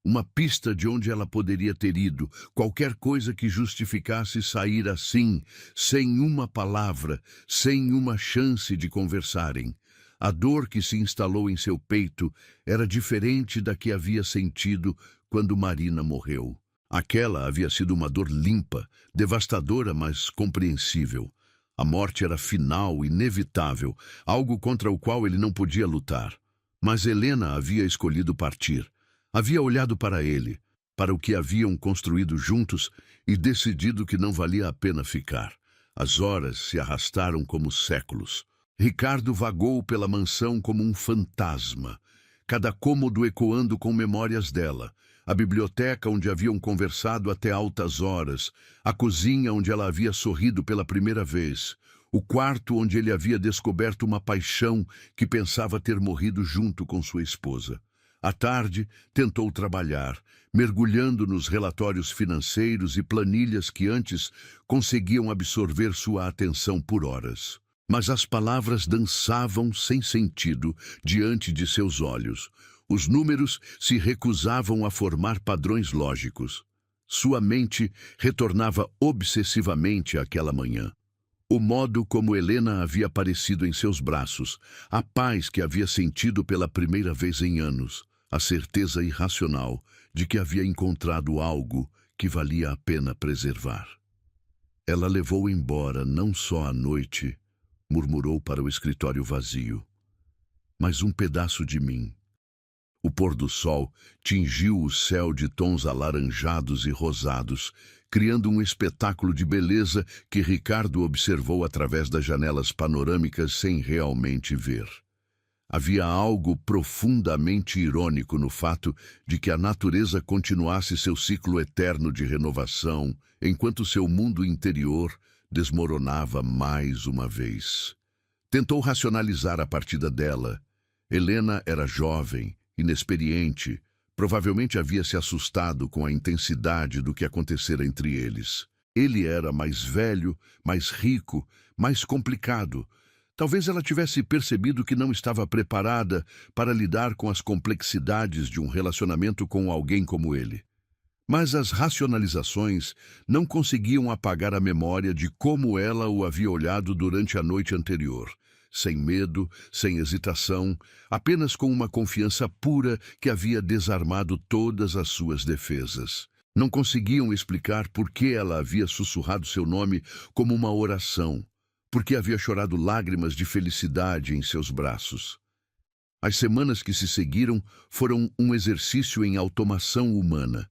S1: uma pista de onde ela poderia ter ido, qualquer coisa que justificasse sair assim, sem uma palavra, sem uma chance de conversarem. A dor que se instalou em seu peito era diferente da que havia sentido quando Marina morreu. Aquela havia sido uma dor limpa, devastadora, mas compreensível. A morte era final, inevitável, algo contra o qual ele não podia lutar. Mas Helena havia escolhido partir. Havia olhado para ele, para o que haviam construído juntos e decidido que não valia a pena ficar. As horas se arrastaram como séculos. Ricardo vagou pela mansão como um fantasma, cada cômodo ecoando com memórias dela. A biblioteca onde haviam conversado até altas horas, a cozinha onde ela havia sorrido pela primeira vez, o quarto onde ele havia descoberto uma paixão que pensava ter morrido junto com sua esposa. À tarde, tentou trabalhar, mergulhando nos relatórios financeiros e planilhas que antes conseguiam absorver sua atenção por horas. Mas as palavras dançavam sem sentido diante de seus olhos. Os números se recusavam a formar padrões lógicos. Sua mente retornava obsessivamente àquela manhã. O modo como Helena havia aparecido em seus braços, a paz que havia sentido pela primeira vez em anos, a certeza irracional de que havia encontrado algo que valia a pena preservar. Ela levou embora não só a noite, murmurou para o escritório vazio, mas um pedaço de mim. O pôr do sol tingiu o céu de tons alaranjados e rosados, criando um espetáculo de beleza que Ricardo observou através das janelas panorâmicas sem realmente ver. Havia algo profundamente irônico no fato de que a natureza continuasse seu ciclo eterno de renovação, enquanto seu mundo interior desmoronava mais uma vez. Tentou racionalizar a partida dela. Helena era jovem, inexperiente, provavelmente havia se assustado com a intensidade do que acontecera entre eles. Ele era mais velho, mais rico, mais complicado. Talvez ela tivesse percebido que não estava preparada para lidar com as complexidades de um relacionamento com alguém como ele. Mas as racionalizações não conseguiam apagar a memória de como ela o havia olhado durante a noite anterior. Sem medo, sem hesitação, apenas com uma confiança pura que havia desarmado todas as suas defesas. Não conseguiam explicar por que ela havia sussurrado seu nome como uma oração, por que havia chorado lágrimas de felicidade em seus braços. As semanas que se seguiram foram um exercício em automação humana.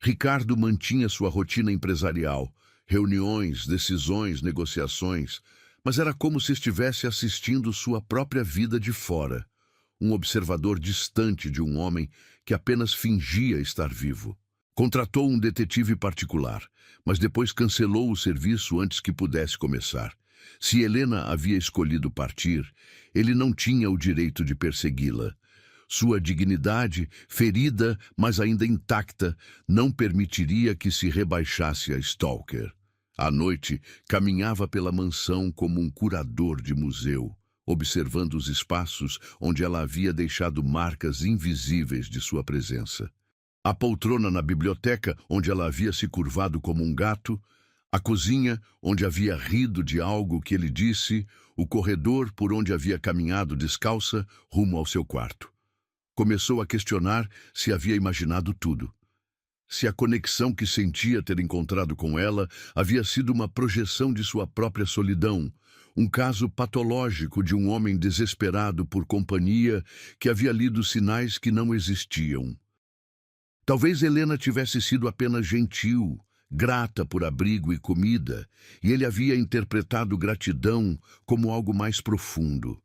S1: Ricardo mantinha sua rotina empresarial, reuniões, decisões, negociações, mas era como se estivesse assistindo sua própria vida de fora, um observador distante de um homem que apenas fingia estar vivo. Contratou um detetive particular, mas depois cancelou o serviço antes que pudesse começar. Se Helena havia escolhido partir, ele não tinha o direito de persegui-la. Sua dignidade, ferida, mas ainda intacta, não permitiria que se rebaixasse a stalker. À noite, caminhava pela mansão como um curador de museu, observando os espaços onde ela havia deixado marcas invisíveis de sua presença. A poltrona na biblioteca, onde ela havia se curvado como um gato, a cozinha, onde havia rido de algo que ele disse, o corredor por onde havia caminhado descalça rumo ao seu quarto. Começou a questionar se havia imaginado tudo. Se a conexão que sentia ter encontrado com ela havia sido uma projeção de sua própria solidão, um caso patológico de um homem desesperado por companhia que havia lido sinais que não existiam. Talvez Helena tivesse sido apenas gentil, grata por abrigo e comida, e ele havia interpretado gratidão como algo mais profundo.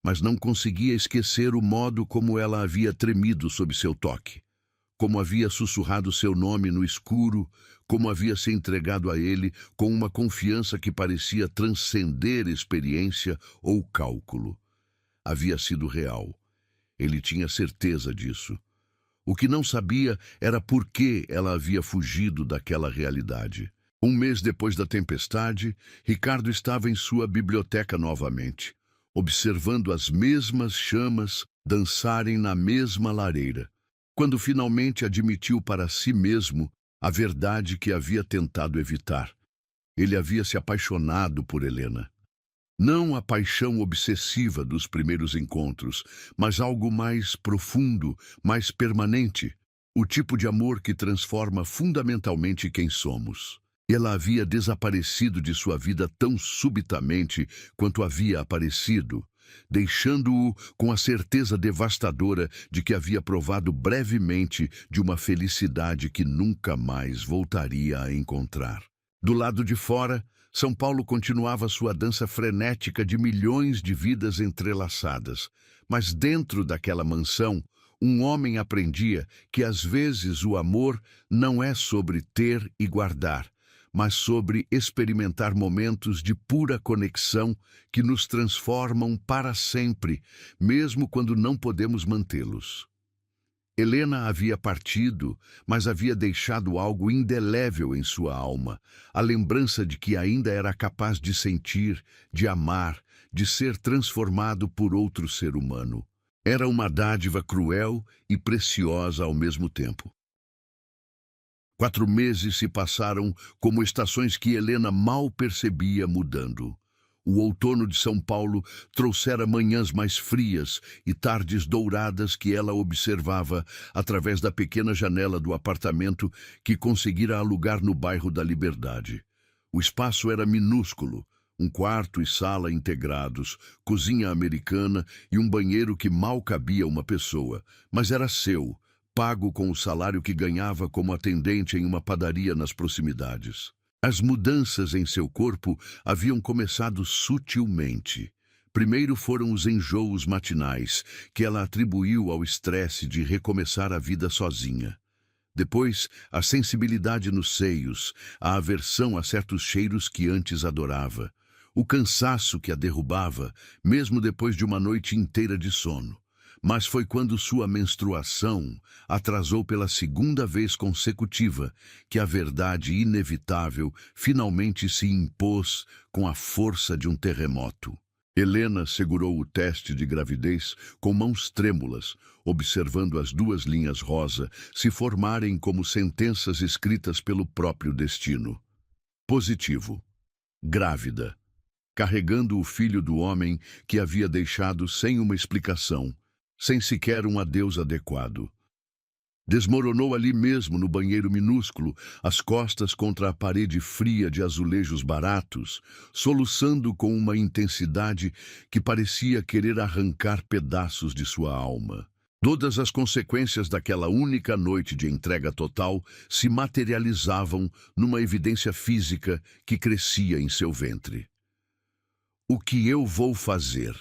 S1: Mas não conseguia esquecer o modo como ela havia tremido sob seu toque, como havia sussurrado seu nome no escuro, como havia se entregado a ele com uma confiança que parecia transcender experiência ou cálculo. Havia sido real. Ele tinha certeza disso. O que não sabia era por que ela havia fugido daquela realidade. Um mês depois da tempestade, Ricardo estava em sua biblioteca novamente, observando as mesmas chamas dançarem na mesma lareira, quando finalmente admitiu para si mesmo a verdade que havia tentado evitar. Ele havia se apaixonado por Helena. Não a paixão obsessiva dos primeiros encontros, mas algo mais profundo, mais permanente, o tipo de amor que transforma fundamentalmente quem somos. Ela havia desaparecido de sua vida tão subitamente quanto havia aparecido, deixando-o com a certeza devastadora de que havia provado brevemente de uma felicidade que nunca mais voltaria a encontrar. Do lado de fora, São Paulo continuava sua dança frenética de milhões de vidas entrelaçadas. Mas dentro daquela mansão, um homem aprendia que às vezes o amor não é sobre ter e guardar, mas sobre experimentar momentos de pura conexão que nos transformam para sempre, mesmo quando não podemos mantê-los. Helena havia partido, mas havia deixado algo indelével em sua alma, a lembrança de que ainda era capaz de sentir, de amar, de ser transformado por outro ser humano. Era uma dádiva cruel e preciosa ao mesmo tempo. 4 meses se passaram como estações que Helena mal percebia mudando. O outono de São Paulo trouxera manhãs mais frias e tardes douradas que ela observava através da pequena janela do apartamento que conseguira alugar no bairro da Liberdade. O espaço era minúsculo, um quarto e sala integrados, cozinha americana e um banheiro que mal cabia uma pessoa, mas era seu, pago com o salário que ganhava como atendente em uma padaria nas proximidades. As mudanças em seu corpo haviam começado sutilmente. Primeiro foram os enjoos matinais, que ela atribuiu ao estresse de recomeçar a vida sozinha. Depois, a sensibilidade nos seios, a aversão a certos cheiros que antes adorava, o cansaço que a derrubava, mesmo depois de uma noite inteira de sono. Mas foi quando sua menstruação atrasou pela segunda vez consecutiva que a verdade inevitável finalmente se impôs com a força de um terremoto. Helena segurou o teste de gravidez com mãos trêmulas, observando as 2 linhas rosa se formarem como sentenças escritas pelo próprio destino. Positivo. Grávida. Carregando o filho do homem que havia deixado sem uma explicação, sem sequer um adeus adequado. Desmoronou ali mesmo no banheiro minúsculo, as costas contra a parede fria de azulejos baratos, soluçando com uma intensidade que parecia querer arrancar pedaços de sua alma. Todas as consequências daquela única noite de entrega total se materializavam numa evidência física que crescia em seu ventre. O que eu vou fazer?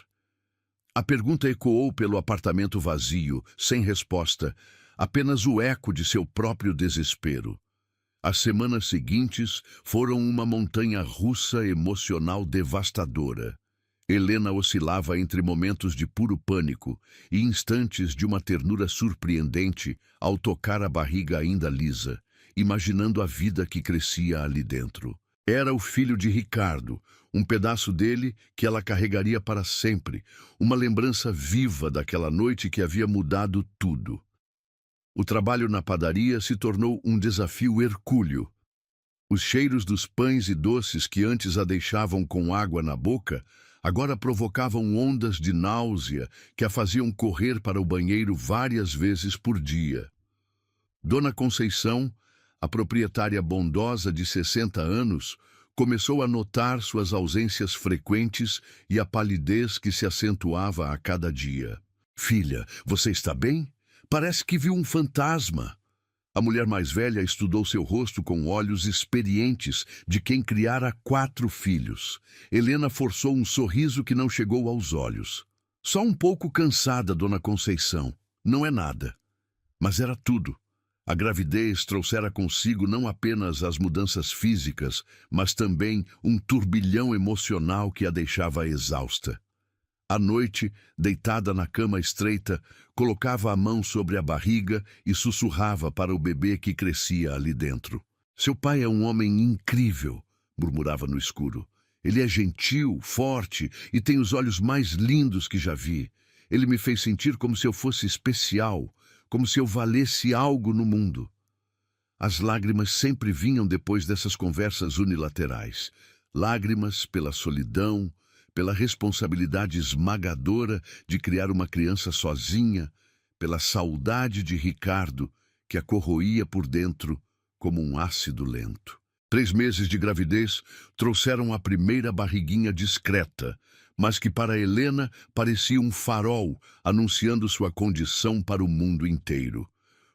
S1: A pergunta ecoou pelo apartamento vazio, sem resposta, apenas o eco de seu próprio desespero. As semanas seguintes foram uma montanha-russa emocional devastadora. Helena oscilava entre momentos de puro pânico e instantes de uma ternura surpreendente ao tocar a barriga ainda lisa, imaginando a vida que crescia ali dentro. Era o filho de Ricardo, um pedaço dele que ela carregaria para sempre, uma lembrança viva daquela noite que havia mudado tudo. O trabalho na padaria se tornou um desafio hercúleo. Os cheiros dos pães e doces que antes a deixavam com água na boca, agora provocavam ondas de náusea que a faziam correr para o banheiro várias vezes por dia. Dona Conceição, a proprietária bondosa de 60 anos, começou a notar suas ausências frequentes e a palidez que se acentuava a cada dia. "Filha, você está bem? Parece que viu um fantasma." A mulher mais velha estudou seu rosto com olhos experientes de quem criara 4 filhos. Helena forçou um sorriso que não chegou aos olhos. "Só um pouco cansada, Dona Conceição. Não é nada." Mas era tudo. A gravidez trouxera consigo não apenas as mudanças físicas, mas também um turbilhão emocional que a deixava exausta. À noite, deitada na cama estreita, colocava a mão sobre a barriga e sussurrava para o bebê que crescia ali dentro. "Seu pai é um homem incrível", murmurava no escuro. "Ele é gentil, forte e tem os olhos mais lindos que já vi. Ele me fez sentir como se eu fosse especial, como se eu valesse algo no mundo." As lágrimas sempre vinham depois dessas conversas unilaterais. Lágrimas pela solidão, pela responsabilidade esmagadora de criar uma criança sozinha, pela saudade de Ricardo, que a corroía por dentro como um ácido lento. 3 meses de gravidez trouxeram a primeira barriguinha discreta, mas que para Helena parecia um farol anunciando sua condição para o mundo inteiro.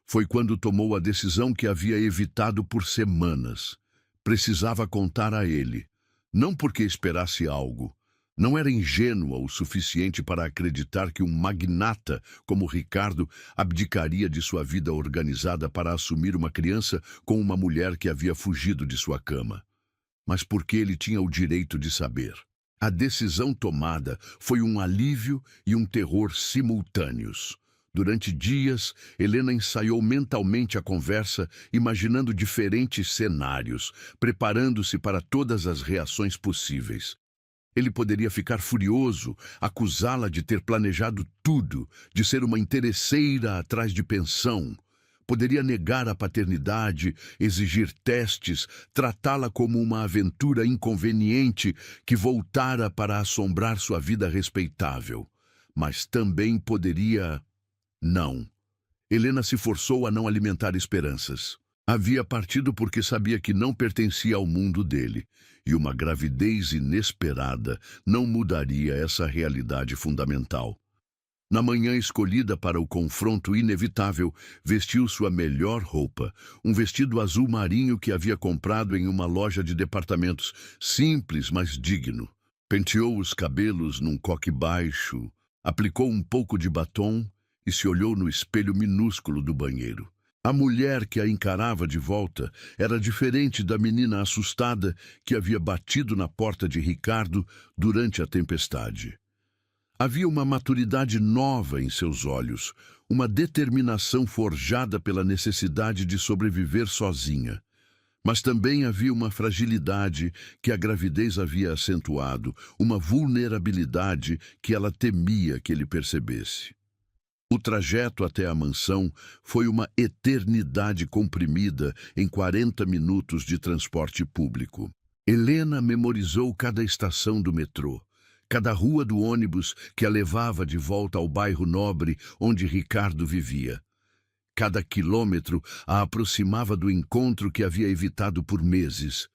S1: Foi quando tomou a decisão que havia evitado por semanas. Precisava contar a ele, não porque esperasse algo. Não era ingênua o suficiente para acreditar que um magnata como Ricardo abdicaria de sua vida organizada para assumir uma criança com uma mulher que havia fugido de sua cama. Mas porque ele tinha o direito de saber. A decisão tomada foi um alívio e um terror simultâneos. Durante dias, Helena ensaiou mentalmente a conversa, imaginando diferentes cenários, preparando-se para todas as reações possíveis. Ele poderia ficar furioso, acusá-la de ter planejado tudo, de ser uma interesseira atrás de pensão. Poderia negar a paternidade, exigir testes, tratá-la como uma aventura inconveniente que voltara para assombrar sua vida respeitável. Mas também poderia... Não. Helena se forçou a não alimentar esperanças. Havia partido porque sabia que não pertencia ao mundo dele, e uma gravidez inesperada não mudaria essa realidade fundamental. Na manhã escolhida para o confronto inevitável, vestiu sua melhor roupa, um vestido azul marinho que havia comprado em uma loja de departamentos, simples, mas digno. Penteou os cabelos num coque baixo, aplicou um pouco de batom e se olhou no espelho minúsculo do banheiro. A mulher que a encarava de volta era diferente da menina assustada que havia batido na porta de Ricardo durante a tempestade. Havia uma maturidade nova em seus olhos, uma determinação forjada pela necessidade de sobreviver sozinha. Mas também havia uma fragilidade que a gravidez havia acentuado, uma vulnerabilidade que ela temia que ele percebesse. O trajeto até a mansão foi uma eternidade comprimida em 40 minutos de transporte público. Helena memorizou cada estação do metrô, cada rua do ônibus que a levava de volta ao bairro nobre onde Ricardo vivia. Cada quilômetro a aproximava do encontro que havia evitado por meses.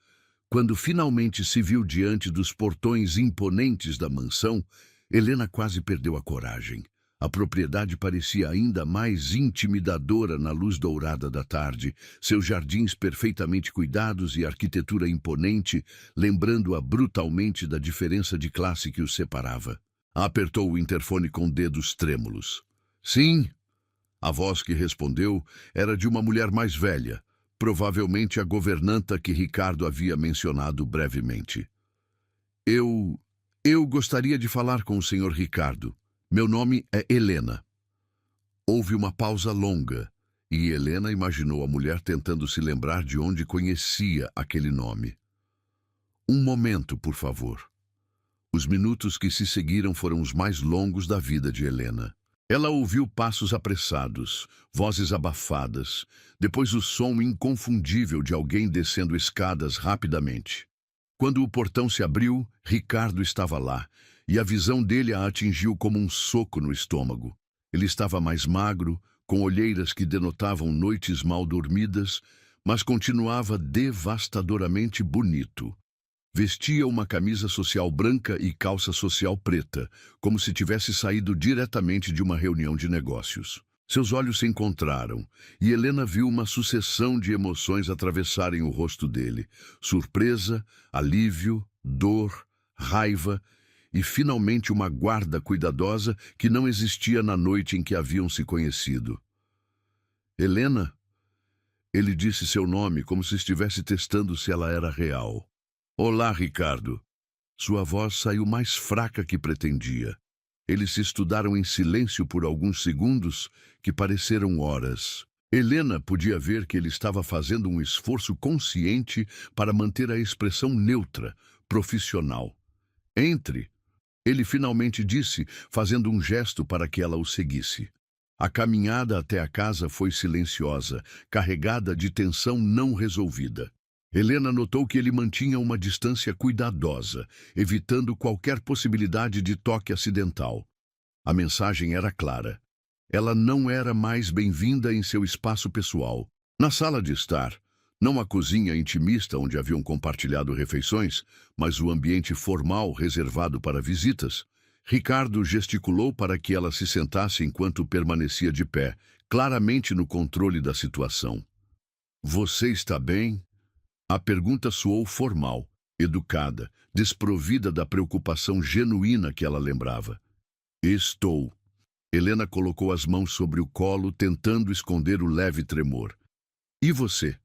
S1: Quando finalmente se viu diante dos portões imponentes da mansão, Helena quase perdeu a coragem. A propriedade parecia ainda mais intimidadora na luz dourada da tarde, seus jardins perfeitamente cuidados e arquitetura imponente, lembrando-a brutalmente da diferença de classe que os separava. Apertou o interfone com dedos trêmulos. Sim, a voz que respondeu era de uma mulher mais velha, provavelmente a governanta que Ricardo havia mencionado brevemente. Eu gostaria de falar com o Sr. Ricardo. Meu nome é Helena. Houve uma pausa longa, e Helena imaginou a mulher tentando se lembrar de onde conhecia aquele nome. Um momento, por favor. Os minutos que se seguiram foram os mais longos da vida de Helena. Ela ouviu passos apressados, vozes abafadas, depois o som inconfundível de alguém descendo escadas rapidamente. Quando o portão se abriu, Ricardo estava lá, e a visão dele a atingiu como um soco no estômago. Ele estava mais magro, com olheiras que denotavam noites mal dormidas, mas continuava devastadoramente bonito. Vestia uma camisa social branca e calça social preta, como se tivesse saído diretamente de uma reunião de negócios. Seus olhos se encontraram, e Helena viu uma sucessão de emoções atravessarem o rosto dele. Surpresa, alívio, dor, raiva e, finalmente, uma guarda cuidadosa que não existia na noite em que haviam se conhecido. Helena? Ele disse seu nome como se estivesse testando se ela era real. Olá, Ricardo. Sua voz saiu mais fraca que pretendia. Eles se estudaram em silêncio por alguns segundos, que pareceram horas. Helena podia ver que ele estava fazendo um esforço consciente para manter a expressão neutra, profissional. Entre, ele finalmente disse, fazendo um gesto para que ela o seguisse. A caminhada até a casa foi silenciosa, carregada de tensão não resolvida. Helena notou que ele mantinha uma distância cuidadosa, evitando qualquer possibilidade de toque acidental. A mensagem era clara. Ela não era mais bem-vinda em seu espaço pessoal. Na sala de estar, Não a cozinha intimista onde haviam compartilhado refeições, mas o ambiente formal reservado para visitas. Ricardo gesticulou para que ela se sentasse enquanto permanecia de pé, claramente no controle da situação. Você está bem? A pergunta soou formal, educada, desprovida da preocupação genuína que ela lembrava. Estou. Helena colocou as mãos sobre o colo, tentando esconder o leve tremor. E você?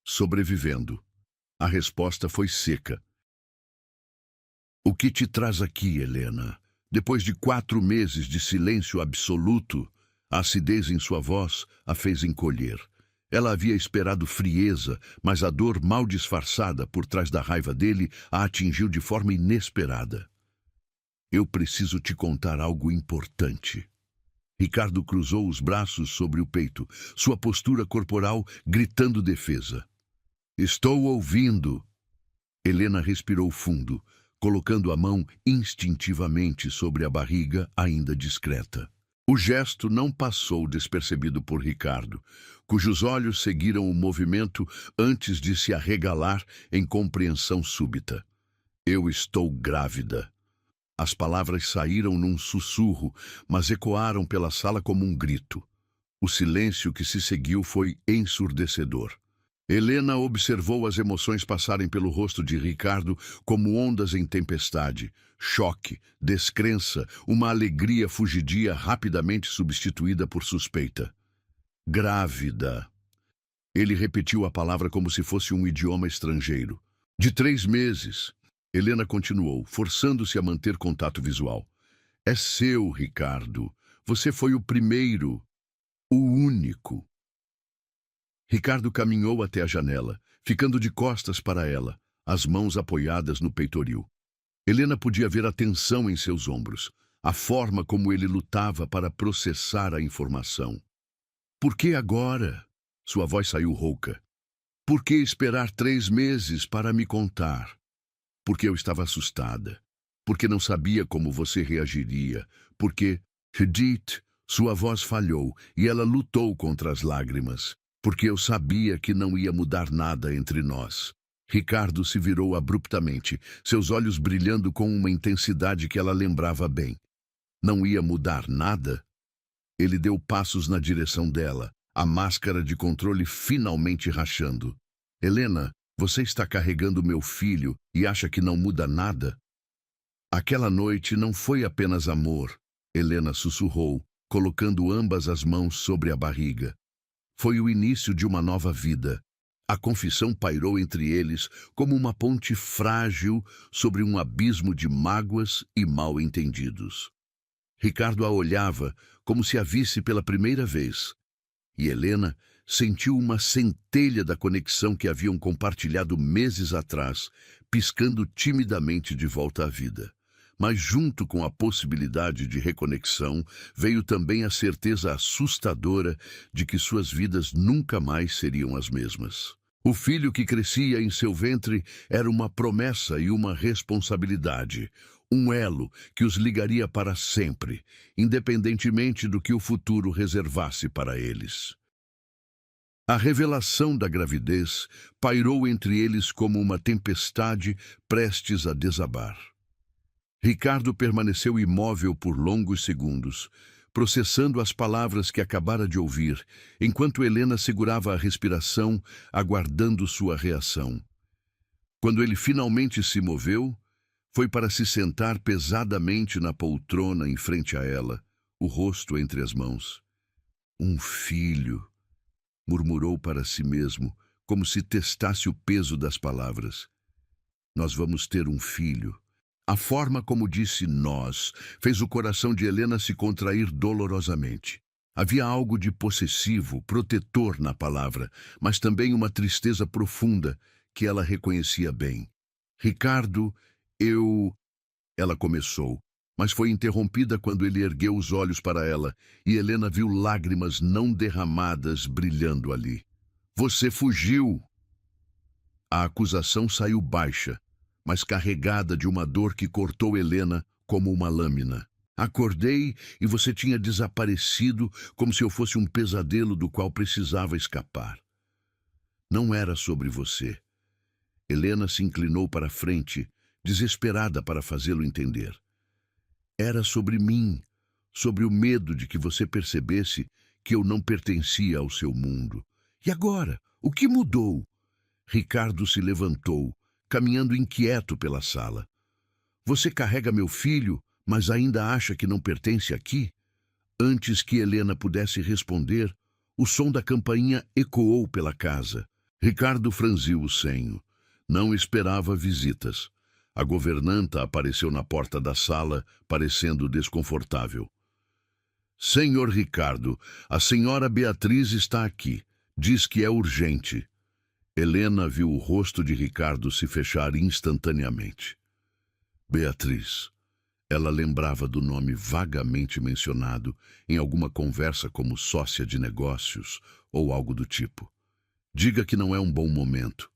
S1: Sobrevivendo. A resposta foi seca. O que te traz aqui, Helena? Depois de 4 meses de silêncio absoluto, a acidez em sua voz a fez encolher. Ela havia esperado frieza, mas a dor mal disfarçada por trás da raiva dele a atingiu de forma inesperada. Eu preciso te contar algo importante. Ricardo cruzou os braços sobre o peito, sua postura corporal gritando defesa. Estou ouvindo. Helena respirou fundo, colocando a mão instintivamente sobre a barriga, ainda discreta. O gesto não passou despercebido por Ricardo, cujos olhos seguiram o movimento antes de se arregalar em compreensão súbita. Eu estou grávida. As palavras saíram num sussurro, mas ecoaram pela sala como um grito. O silêncio que se seguiu foi ensurdecedor. Helena observou as emoções passarem pelo rosto de Ricardo como ondas em tempestade. Choque, descrença, uma alegria fugidia rapidamente substituída por suspeita. Grávida. Ele repetiu a palavra como se fosse um idioma estrangeiro. De 3 meses. Helena continuou, forçando-se a manter contato visual. É seu, Ricardo. Você foi o primeiro. O único. Ricardo caminhou até a janela, ficando de costas para ela, as mãos apoiadas no peitoril. Helena podia ver a tensão em seus ombros, a forma como ele lutava para processar a informação. Por que agora? Sua voz saiu rouca. Por que esperar 3 meses para me contar? Porque eu estava assustada. Porque não sabia como você reagiria. Porque, Edith, sua voz falhou e ela lutou contra as lágrimas. Porque eu sabia que não ia mudar nada entre nós. Ricardo se virou abruptamente, seus olhos brilhando com uma intensidade que ela lembrava bem. Não ia mudar nada? Ele deu passos na direção dela, a máscara de controle finalmente rachando. Helena, você está carregando meu filho e acha que não muda nada? Aquela noite não foi apenas amor, Helena sussurrou, colocando ambas as mãos sobre a barriga. Foi o início de uma nova vida. A confissão pairou entre eles como uma ponte frágil sobre um abismo de mágoas e mal-entendidos. Ricardo a olhava como se a visse pela primeira vez. E Helena sentiu uma centelha da conexão que haviam compartilhado meses atrás, piscando timidamente de volta à vida. Mas junto com a possibilidade de reconexão, veio também a certeza assustadora de que suas vidas nunca mais seriam as mesmas. O filho que crescia em seu ventre era uma promessa e uma responsabilidade, um elo que os ligaria para sempre, independentemente do que o futuro reservasse para eles. A revelação da gravidez pairou entre eles como uma tempestade prestes a desabar. Ricardo permaneceu imóvel por longos segundos, processando as palavras que acabara de ouvir, enquanto Helena segurava a respiração, aguardando sua reação. Quando ele finalmente se moveu, foi para se sentar pesadamente na poltrona em frente a ela, o rosto entre as mãos. Um filho, murmurou para si mesmo, como se testasse o peso das palavras. Nós vamos ter um filho. A forma como disse nós fez o coração de Helena se contrair dolorosamente. Havia algo de possessivo, protetor na palavra, mas também uma tristeza profunda que ela reconhecia bem. Ricardo, Ela começou, mas foi interrompida quando ele ergueu os olhos para ela e Helena viu lágrimas não derramadas brilhando ali. Você fugiu! A acusação saiu baixa, mas carregada de uma dor que cortou Helena como uma lâmina. Acordei e você tinha desaparecido como se eu fosse um pesadelo do qual precisava escapar. Não era sobre você. Helena se inclinou para a frente, desesperada para fazê-lo entender. Era sobre mim, sobre o medo de que você percebesse que eu não pertencia ao seu mundo. E agora? O que mudou? Ricardo se levantou, caminhando inquieto pela sala. Você carrega meu filho, mas ainda acha que não pertence aqui? Antes que Helena pudesse responder, o som da campainha ecoou pela casa. Ricardo franziu o senho. Não esperava visitas. A governanta apareceu na porta da sala, parecendo desconfortável. Senhor Ricardo, a senhora Beatriz está aqui. Diz que é urgente. Helena viu o rosto de Ricardo se fechar instantaneamente. Beatriz. Ela lembrava do nome vagamente mencionado em alguma conversa como sócia de negócios ou algo do tipo. Diga que não é um bom momento.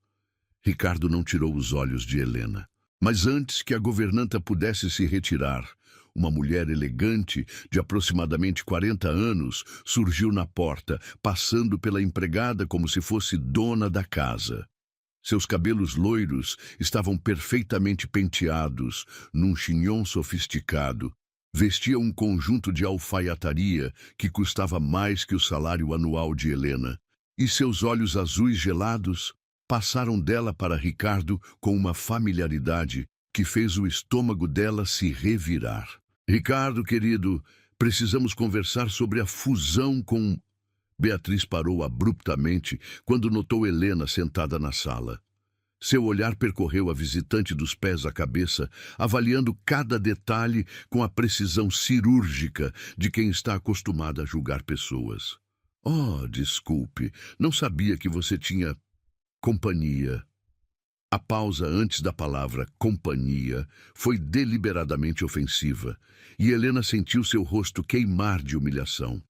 S1: Ricardo não tirou os olhos de Helena. Mas antes que a governanta pudesse se retirar, uma mulher elegante, de aproximadamente 40 anos, surgiu na porta, passando pela empregada como se fosse dona da casa. Seus cabelos loiros estavam perfeitamente penteados, num chignon sofisticado. Vestia um conjunto de alfaiataria que custava mais que o salário anual de Helena. E seus olhos azuis gelados passaram dela para Ricardo com uma familiaridade que fez o estômago dela se revirar. Ricardo, querido, precisamos conversar sobre a fusão com... Beatriz parou abruptamente quando notou Helena sentada na sala. Seu olhar percorreu a visitante dos pés à cabeça, avaliando cada detalhe com a precisão cirúrgica de quem está acostumada a julgar pessoas. Oh, desculpe, não sabia que você tinha companhia. A pausa antes da palavra companhia foi deliberadamente ofensiva, e Helena sentiu seu rosto queimar de humilhação.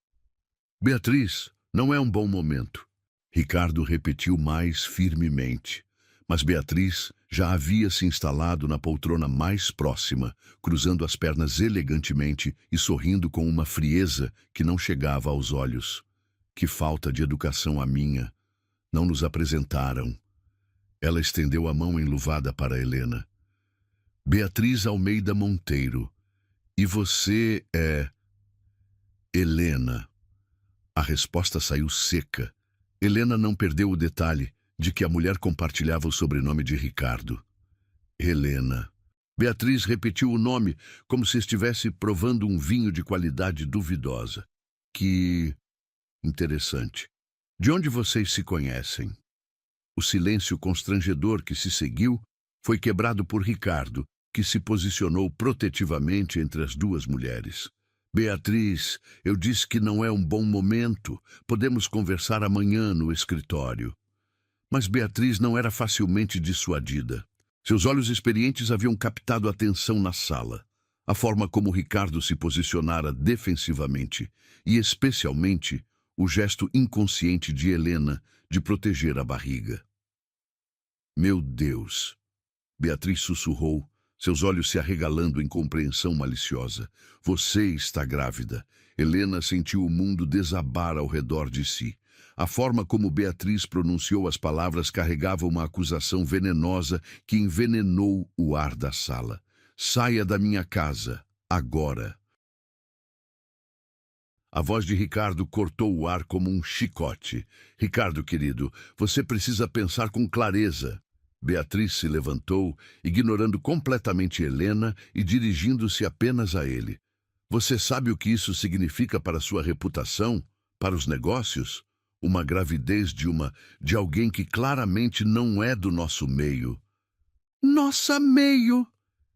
S1: Beatriz, não é um bom momento. Ricardo repetiu mais firmemente, mas Beatriz já havia se instalado na poltrona mais próxima, cruzando as pernas elegantemente e sorrindo com uma frieza que não chegava aos olhos. Que falta de educação a minha. Não nos apresentaram. Ela estendeu a mão enluvada para Helena. Beatriz Almeida Monteiro. E você é... Helena. A resposta saiu seca. Helena não perdeu o detalhe de que a mulher compartilhava o sobrenome de Ricardo. Helena. Beatriz repetiu o nome como se estivesse provando um vinho de qualidade duvidosa. Que... interessante. De onde vocês se conhecem? O silêncio constrangedor que se seguiu foi quebrado por Ricardo, que se posicionou protetivamente entre as duas mulheres. Beatriz, eu disse que não é um bom momento. Podemos conversar amanhã no escritório. Mas Beatriz não era facilmente dissuadida. Seus olhos experientes haviam captado a atenção na sala. A forma como Ricardo se posicionara defensivamente e, especialmente, o gesto inconsciente de Helena de proteger a barriga. Meu Deus! Beatriz sussurrou, seus olhos se arregalando em compreensão maliciosa. Você está grávida. Helena sentiu o mundo desabar ao redor de si. A forma como Beatriz pronunciou as palavras carregava uma acusação venenosa que envenenou o ar da sala. Saia da minha casa, agora. A voz de Ricardo cortou o ar como um chicote. Ricardo, querido, você precisa pensar com clareza. Beatriz se levantou, ignorando completamente Helena e dirigindo-se apenas a ele. Você sabe o que isso significa para sua reputação, para os negócios? Uma gravidez de alguém que claramente não é do nosso meio. Nossa meio!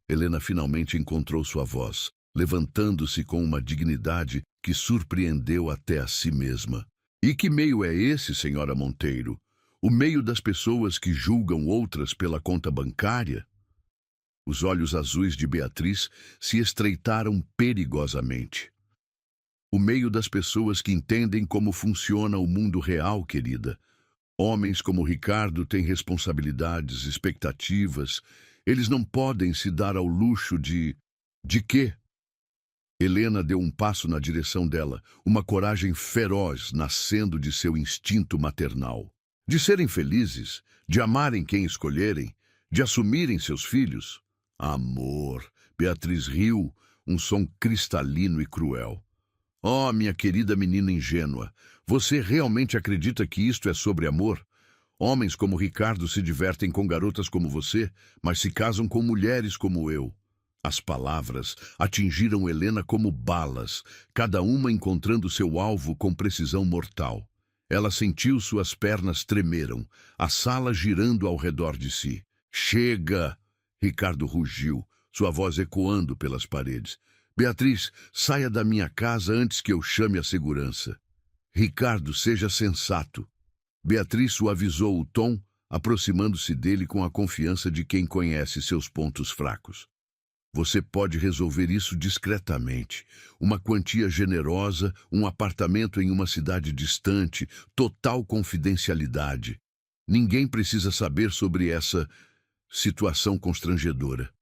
S1: Helena finalmente encontrou sua voz, levantando-se com uma dignidade que surpreendeu até a si mesma. E que meio é esse, senhora Monteiro? O meio das pessoas que julgam outras pela conta bancária? Os olhos azuis de Beatriz se estreitaram perigosamente. O meio das pessoas que entendem como funciona o mundo real, querida. Homens como Ricardo têm responsabilidades, expectativas. Eles não podem se dar ao luxo de... De quê? Helena deu um passo na direção dela, uma coragem feroz nascendo de seu instinto maternal. De serem felizes, de amarem quem escolherem, de assumirem seus filhos. Amor. Beatriz riu, um som cristalino e cruel. Oh, minha querida menina ingênua, você realmente acredita que isto é sobre amor? Homens como Ricardo se divertem com garotas como você, mas se casam com mulheres como eu. As palavras atingiram Helena como balas, cada uma encontrando seu alvo com precisão mortal. Ela sentiu suas pernas tremeram, a sala girando ao redor de si. Chega! Ricardo rugiu, sua voz ecoando pelas paredes. Beatriz, saia da minha casa antes que eu chame a segurança. Ricardo, seja sensato. Beatriz suavizou o tom, aproximando-se dele com a confiança de quem conhece seus pontos fracos. Você pode resolver isso discretamente. Uma quantia generosa, um apartamento em uma cidade distante, total confidencialidade. Ninguém precisa saber sobre essa situação constrangedora.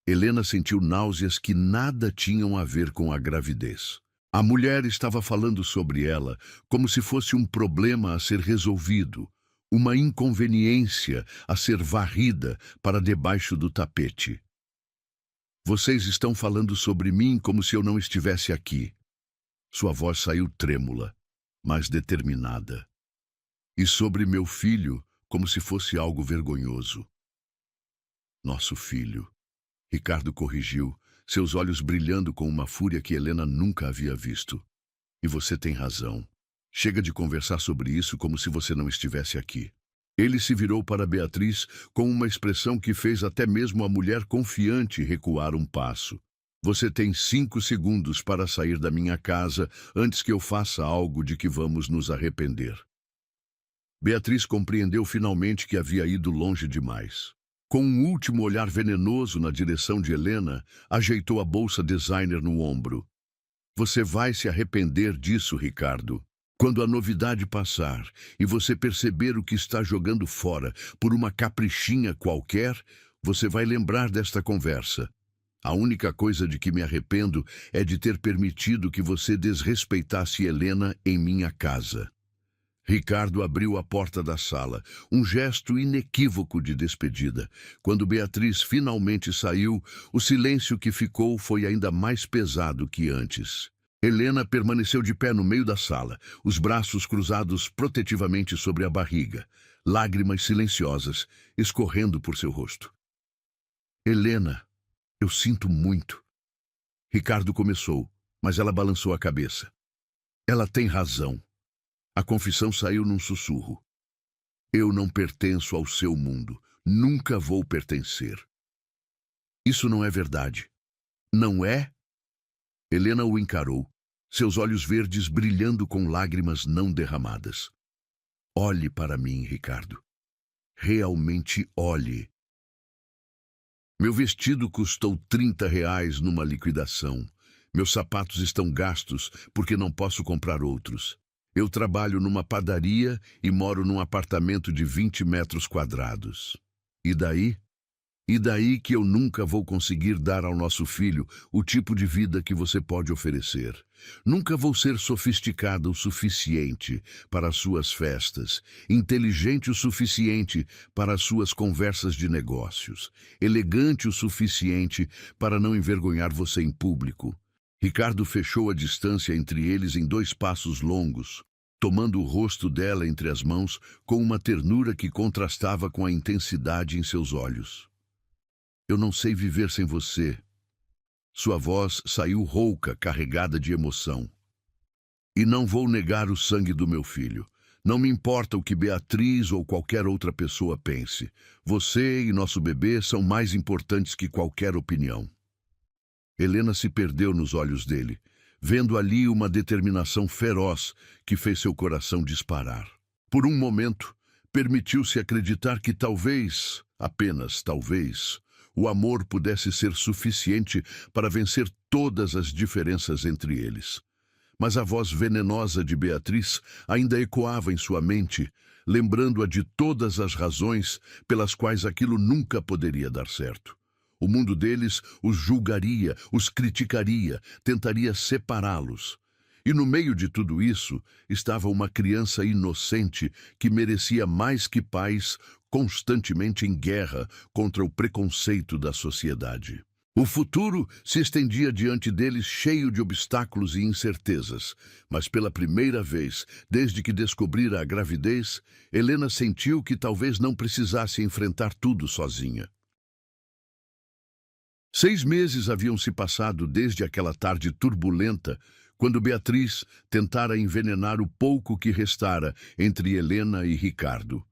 S1: Helena sentiu náuseas que nada tinham a ver com a gravidez. A mulher estava falando sobre ela como se fosse um problema a ser resolvido, uma inconveniência a ser varrida para debaixo do tapete. Vocês estão falando sobre mim como se eu não estivesse aqui. Sua voz saiu trêmula, mas determinada. E sobre meu filho, como se fosse algo vergonhoso. Nosso filho. Ricardo corrigiu, seus olhos brilhando com uma fúria que Helena nunca havia visto. E você tem razão. Chega de conversar sobre isso como se você não estivesse aqui. Ele se virou para Beatriz com uma expressão que fez até mesmo a mulher confiante recuar um passo. Você tem 5 segundos para sair da minha casa antes que eu faça algo de que vamos nos arrepender. Beatriz compreendeu finalmente que havia ido longe demais. Com um último olhar venenoso na direção de Helena, ajeitou a bolsa designer no ombro. Você vai se arrepender disso, Ricardo. Quando a novidade passar e você perceber o que está jogando fora por uma caprichinha qualquer, você vai lembrar desta conversa. A única coisa de que me arrependo é de ter permitido que você desrespeitasse Helena em minha casa. Ricardo abriu a porta da sala, um gesto inequívoco de despedida. Quando Beatriz finalmente saiu, o silêncio que ficou foi ainda mais pesado que antes. Helena permaneceu de pé no meio da sala, os braços cruzados protetivamente sobre a barriga, lágrimas silenciosas escorrendo por seu rosto. Helena, eu sinto muito. Ricardo começou, mas ela balançou a cabeça. Ela tem razão. A confissão saiu num sussurro. Eu não pertenço ao seu mundo. Nunca vou pertencer. Isso não é verdade. Não é? Helena o encarou, seus olhos verdes brilhando com lágrimas não derramadas. Olhe para mim, Ricardo. Realmente olhe. Meu vestido custou R$ 30 numa liquidação. Meus sapatos estão gastos porque não posso comprar outros. Eu trabalho numa padaria e moro num apartamento de 20 metros quadrados. E daí? E daí que eu nunca vou conseguir dar ao nosso filho o tipo de vida que você pode oferecer. Nunca vou ser sofisticada o suficiente para as suas festas, inteligente o suficiente para as suas conversas de negócios, elegante o suficiente para não envergonhar você em público. Ricardo fechou a distância entre eles em 2 passos longos, tomando o rosto dela entre as mãos com uma ternura que contrastava com a intensidade em seus olhos. Eu não sei viver sem você. Sua voz saiu rouca, carregada de emoção. E não vou negar o sangue do meu filho. Não me importa o que Beatriz ou qualquer outra pessoa pense. Você e nosso bebê são mais importantes que qualquer opinião. Helena se perdeu nos olhos dele, vendo ali uma determinação feroz que fez seu coração disparar. Por um momento, permitiu-se acreditar que talvez, apenas talvez, o amor pudesse ser suficiente para vencer todas as diferenças entre eles. Mas a voz venenosa de Beatriz ainda ecoava em sua mente, lembrando-a de todas as razões pelas quais aquilo nunca poderia dar certo. O mundo deles os julgaria, os criticaria, tentaria separá-los. E no meio de tudo isso estava uma criança inocente que merecia mais que pais constantemente em guerra contra o preconceito da sociedade. O futuro se estendia diante deles cheio de obstáculos e incertezas, mas pela primeira vez, desde que descobrira a gravidez, Helena sentiu que talvez não precisasse enfrentar tudo sozinha. 6 meses haviam se passado desde aquela tarde turbulenta, quando Beatriz tentara envenenar o pouco que restara entre Helena e Ricardo.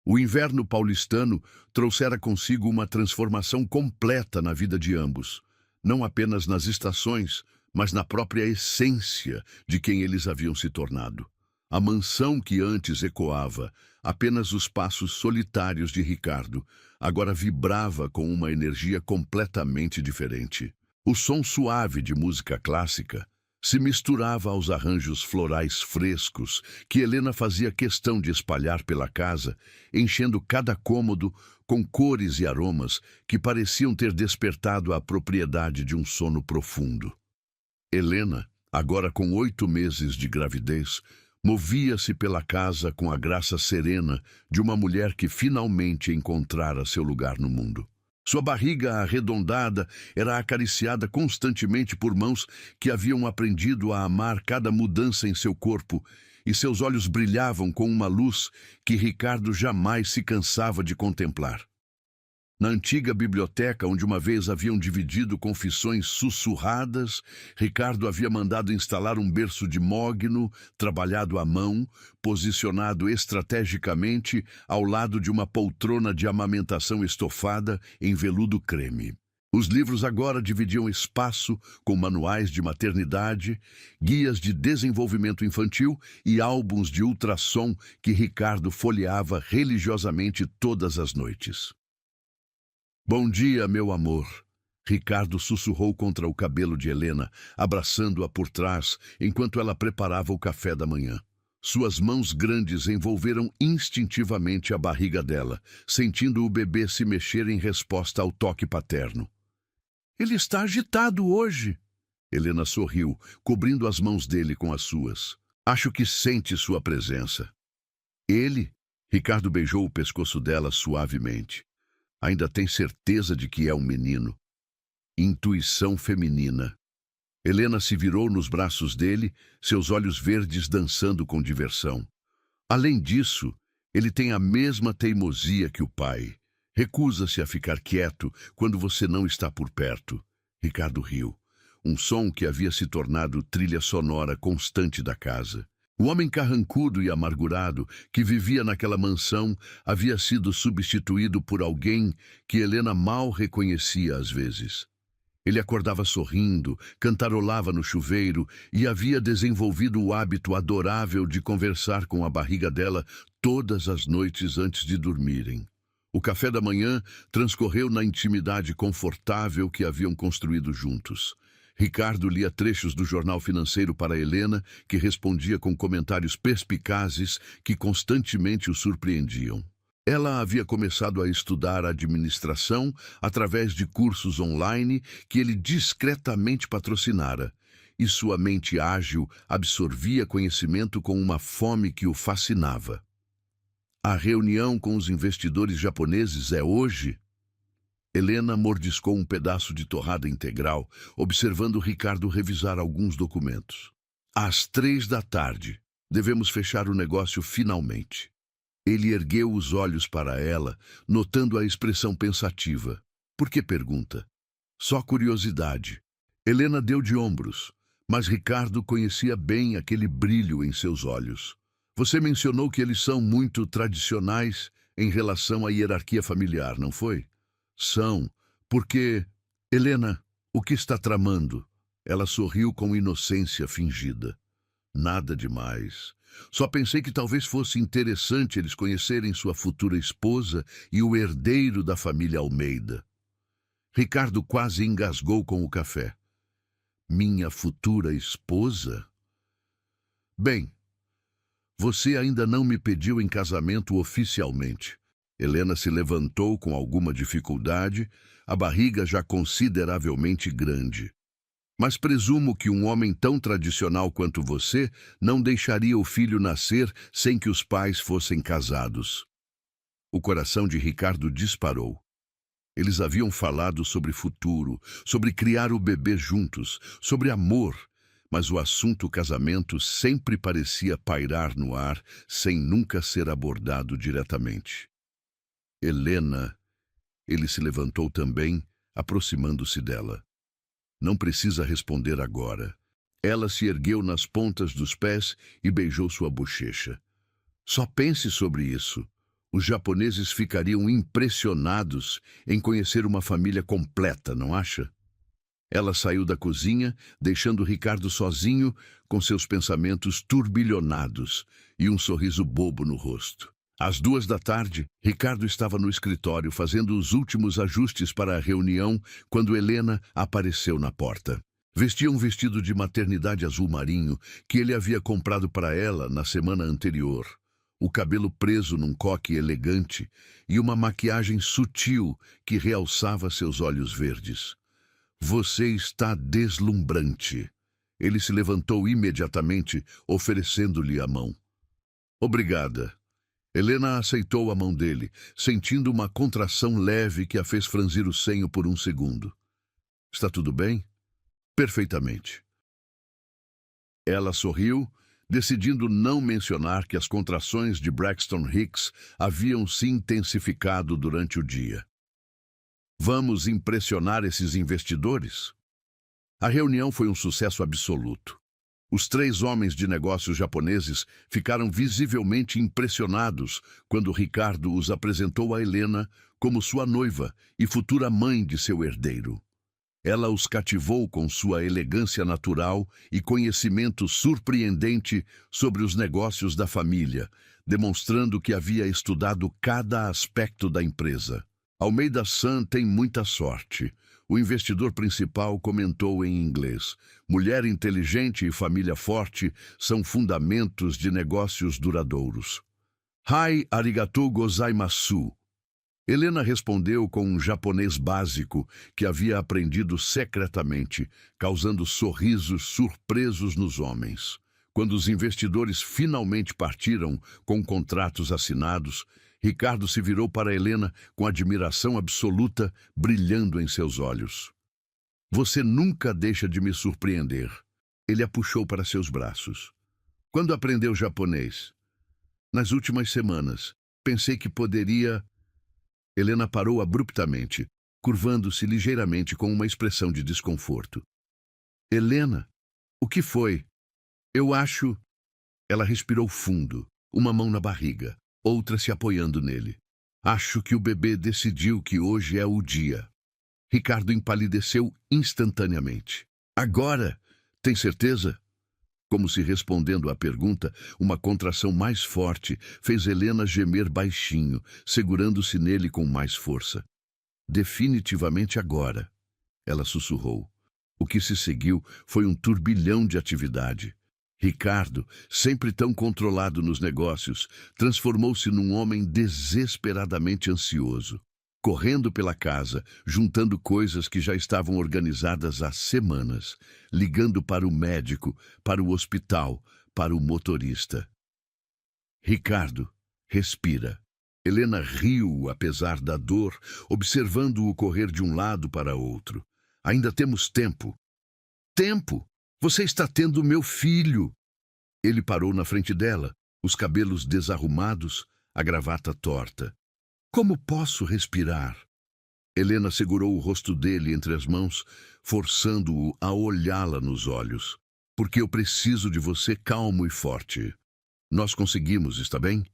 S1: O inverno paulistano trouxera consigo uma transformação completa na vida de ambos, não apenas nas estações, mas na própria essência de quem eles haviam se tornado. A mansão que antes ecoava apenas os passos solitários de Ricardo, agora vibrava com uma energia completamente diferente. O som suave de música clássica se misturava aos arranjos florais frescos que Helena fazia questão de espalhar pela casa, enchendo cada cômodo com cores e aromas que pareciam ter despertado a propriedade de um sono profundo. Helena, agora com 8 meses de gravidez, movia-se pela casa com a graça serena de uma mulher que finalmente encontrara seu lugar no mundo. Sua barriga arredondada era acariciada constantemente por mãos que haviam aprendido a amar cada mudança em seu corpo, e seus olhos brilhavam com uma luz que Ricardo jamais se cansava de contemplar. Na antiga biblioteca, onde uma vez haviam dividido confissões sussurradas, Ricardo havia mandado instalar um berço de mogno, trabalhado à mão, posicionado estrategicamente ao lado de uma poltrona de amamentação estofada em veludo creme. Os livros agora dividiam espaço com manuais de maternidade, guias de desenvolvimento infantil e álbuns de ultrassom que Ricardo folheava religiosamente todas as noites. "Bom dia, meu amor", Ricardo sussurrou contra o cabelo de Helena, abraçando-a por trás enquanto ela preparava o café da manhã. Suas mãos grandes envolveram instintivamente a barriga dela, sentindo o bebê se mexer em resposta ao toque paterno. "Ele está agitado hoje." Helena sorriu, cobrindo as mãos dele com as suas. "Acho que sente sua presença." "Ele?" Ricardo beijou o pescoço dela suavemente. "Ainda tem certeza de que é um menino?" Intuição feminina. Helena se virou nos braços dele, seus olhos verdes dançando com diversão. "Além disso, ele tem a mesma teimosia que o pai. Recusa-se a ficar quieto quando você não está por perto." Ricardo riu, um som que havia se tornado trilha sonora constante da casa. O homem carrancudo e amargurado que vivia naquela mansão havia sido substituído por alguém que Helena mal reconhecia às vezes. Ele acordava sorrindo, cantarolava no chuveiro e havia desenvolvido o hábito adorável de conversar com a barriga dela todas as noites antes de dormirem. O café da manhã transcorreu na intimidade confortável que haviam construído juntos. Ricardo lia trechos do jornal financeiro para Helena, que respondia com comentários perspicazes que constantemente o surpreendiam. Ela havia começado a estudar administração através de cursos online que ele discretamente patrocinara, e sua mente ágil absorvia conhecimento com uma fome que o fascinava. "A reunião com os investidores japoneses é hoje?" Helena mordiscou um pedaço de torrada integral, observando Ricardo revisar alguns documentos. "Às 3 da tarde. Devemos fechar o negócio finalmente." Ele ergueu os olhos para ela, notando a expressão pensativa. "Por que pergunta?" "Só curiosidade." Helena deu de ombros, mas Ricardo conhecia bem aquele brilho em seus olhos. "Você mencionou que eles são muito tradicionais em relação à hierarquia familiar, não foi?" "São, porque... Helena, o que está tramando?" Ela sorriu com inocência fingida. "Nada demais. Só pensei que talvez fosse interessante eles conhecerem sua futura esposa e o herdeiro da família Almeida." Ricardo quase engasgou com o café. "Minha futura esposa?" "Bem, você ainda não me pediu em casamento oficialmente." Helena se levantou com alguma dificuldade, a barriga já consideravelmente grande. Mas presumo que um homem tão tradicional quanto você não deixaria o filho nascer sem que os pais fossem casados. O coração de Ricardo disparou. Eles haviam falado sobre futuro, sobre criar o bebê juntos, sobre amor, mas o assunto casamento sempre parecia pairar no ar sem nunca ser abordado diretamente. Helena, ele se levantou também, aproximando-se dela. Não precisa responder agora. Ela se ergueu nas pontas dos pés e beijou sua bochecha. Só pense sobre isso. Os japoneses ficariam impressionados em conhecer uma família completa, não acha? Ela saiu da cozinha, deixando Ricardo sozinho, com seus pensamentos turbilhonados e um sorriso bobo no rosto. Às 2 da tarde, Ricardo estava no escritório fazendo os últimos ajustes para a reunião quando Helena apareceu na porta. Vestia um vestido de maternidade azul marinho que ele havia comprado para ela na semana anterior. O cabelo preso num coque elegante e uma maquiagem sutil que realçava seus olhos verdes. Você está deslumbrante. Ele se levantou imediatamente, oferecendo-lhe a mão. Obrigada. Helena aceitou a mão dele, sentindo uma contração leve que a fez franzir o senho por um segundo. Está tudo bem? Perfeitamente. Ela sorriu, decidindo não mencionar que as contrações de Braxton Hicks haviam se intensificado durante o dia. Vamos impressionar esses investidores? A reunião foi um sucesso absoluto. Os 3 homens de negócios japoneses ficaram visivelmente impressionados quando Ricardo os apresentou a Helena como sua noiva e futura mãe de seu herdeiro. Ela os cativou com sua elegância natural e conhecimento surpreendente sobre os negócios da família, demonstrando que havia estudado cada aspecto da empresa. Almeida-san tem muita sorte. O investidor principal comentou em inglês. Mulher inteligente e família forte são fundamentos de negócios duradouros. Hai arigatou gozaimasu. Helena respondeu com um japonês básico que havia aprendido secretamente, causando sorrisos surpresos nos homens. Quando os investidores finalmente partiram com contratos assinados, Ricardo se virou para Helena com admiração absoluta, brilhando em seus olhos. Você nunca deixa de me surpreender. Ele a puxou para seus braços. Quando aprendeu japonês? Nas últimas semanas. Pensei que poderia... Helena parou abruptamente, curvando-se ligeiramente com uma expressão de desconforto. Helena, o que foi? Eu acho... Ela respirou fundo, uma mão na barriga, outra se apoiando nele. Acho que o bebê decidiu que hoje é o dia. Ricardo empalideceu instantaneamente. Agora, tem certeza? Como se respondendo à pergunta, uma contração mais forte fez Helena gemer baixinho, segurando-se nele com mais força. Definitivamente agora, ela sussurrou. O que se seguiu foi um turbilhão de atividade. Ricardo, sempre tão controlado nos negócios, transformou-se num homem desesperadamente ansioso. Correndo pela casa, juntando coisas que já estavam organizadas há semanas, ligando para o médico, para o hospital, para o motorista. Ricardo, respira. Helena riu, apesar da dor, observando-o correr de um lado para outro. Ainda temos tempo. Tempo! Você está tendo meu filho! Ele parou na frente dela, os cabelos desarrumados, a gravata torta. Como posso respirar? Helena segurou o rosto dele entre as mãos, forçando-o a olhá-la nos olhos. Porque eu preciso de você calmo e forte. Nós conseguimos, está bem?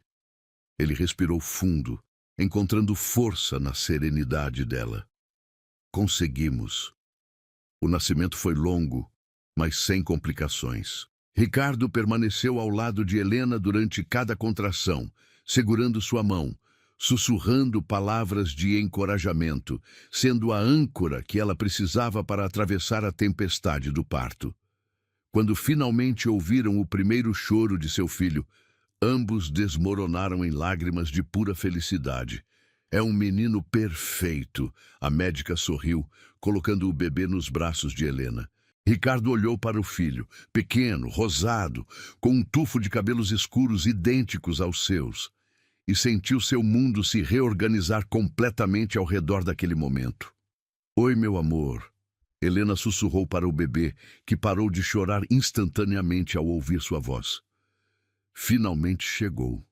S1: Ele respirou fundo, encontrando força na serenidade dela. Conseguimos. O nascimento foi longo, mas sem complicações. Ricardo permaneceu ao lado de Helena durante cada contração, segurando sua mão, sussurrando palavras de encorajamento, sendo a âncora que ela precisava para atravessar a tempestade do parto. Quando finalmente ouviram o primeiro choro de seu filho, ambos desmoronaram em lágrimas de pura felicidade. É um menino perfeito, a médica sorriu, colocando o bebê nos braços de Helena. Ricardo olhou para o filho, pequeno, rosado, com um tufo de cabelos escuros idênticos aos seus, e sentiu seu mundo se reorganizar completamente ao redor daquele momento. Oi, meu amor. Helena sussurrou para o bebê, que parou de chorar instantaneamente ao ouvir sua voz. Finalmente chegou.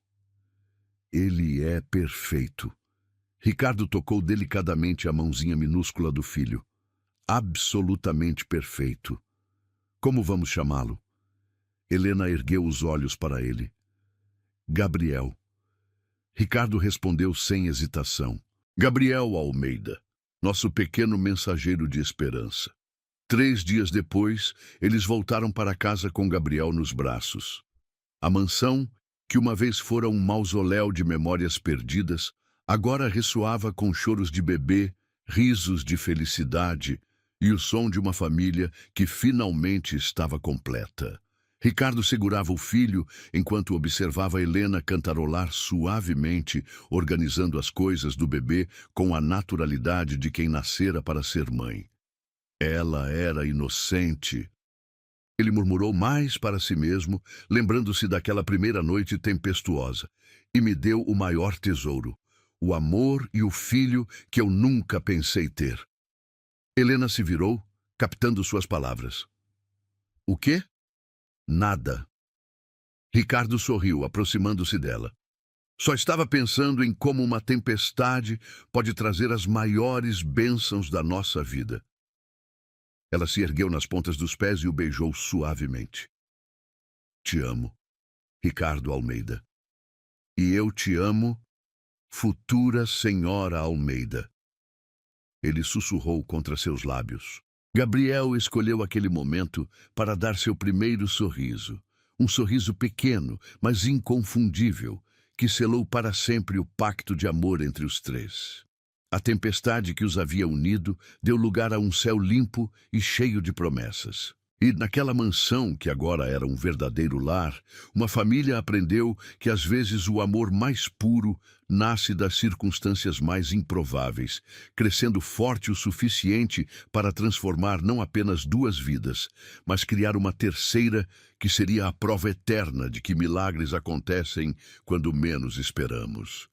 S1: Ele é perfeito. Ricardo tocou delicadamente a mãozinha minúscula do filho. Absolutamente perfeito. Como vamos chamá-lo? Helena ergueu os olhos para ele. Gabriel. Ricardo respondeu sem hesitação. Gabriel Almeida, nosso pequeno mensageiro de esperança. 3 dias depois, eles voltaram para casa com Gabriel nos braços. A mansão, que uma vez fora um mausoléu de memórias perdidas, agora ressoava com choros de bebê, risos de felicidade e o som de uma família que finalmente estava completa. Ricardo segurava o filho enquanto observava Helena cantarolar suavemente, organizando as coisas do bebê com a naturalidade de quem nascera para ser mãe. Ela era inocente. Ele murmurou mais para si mesmo, lembrando-se daquela primeira noite tempestuosa, e me deu o maior tesouro, o amor e o filho que eu nunca pensei ter. Helena se virou, captando suas palavras. O quê? Nada. Ricardo sorriu, aproximando-se dela. Só estava pensando em como uma tempestade pode trazer as maiores bênçãos da nossa vida. Ela se ergueu nas pontas dos pés e o beijou suavemente. Te amo, Ricardo Almeida. E eu te amo, futura senhora Almeida. Ele sussurrou contra seus lábios. Gabriel escolheu aquele momento para dar seu primeiro sorriso. Um sorriso pequeno, mas inconfundível, que selou para sempre o pacto de amor entre os três. A tempestade que os havia unido deu lugar a um céu limpo e cheio de promessas. E naquela mansão, que agora era um verdadeiro lar, uma família aprendeu que às vezes o amor mais puro nasce das circunstâncias mais improváveis, crescendo forte o suficiente para transformar não apenas 2 vidas, mas criar uma terceira que seria a prova eterna de que milagres acontecem quando menos esperamos.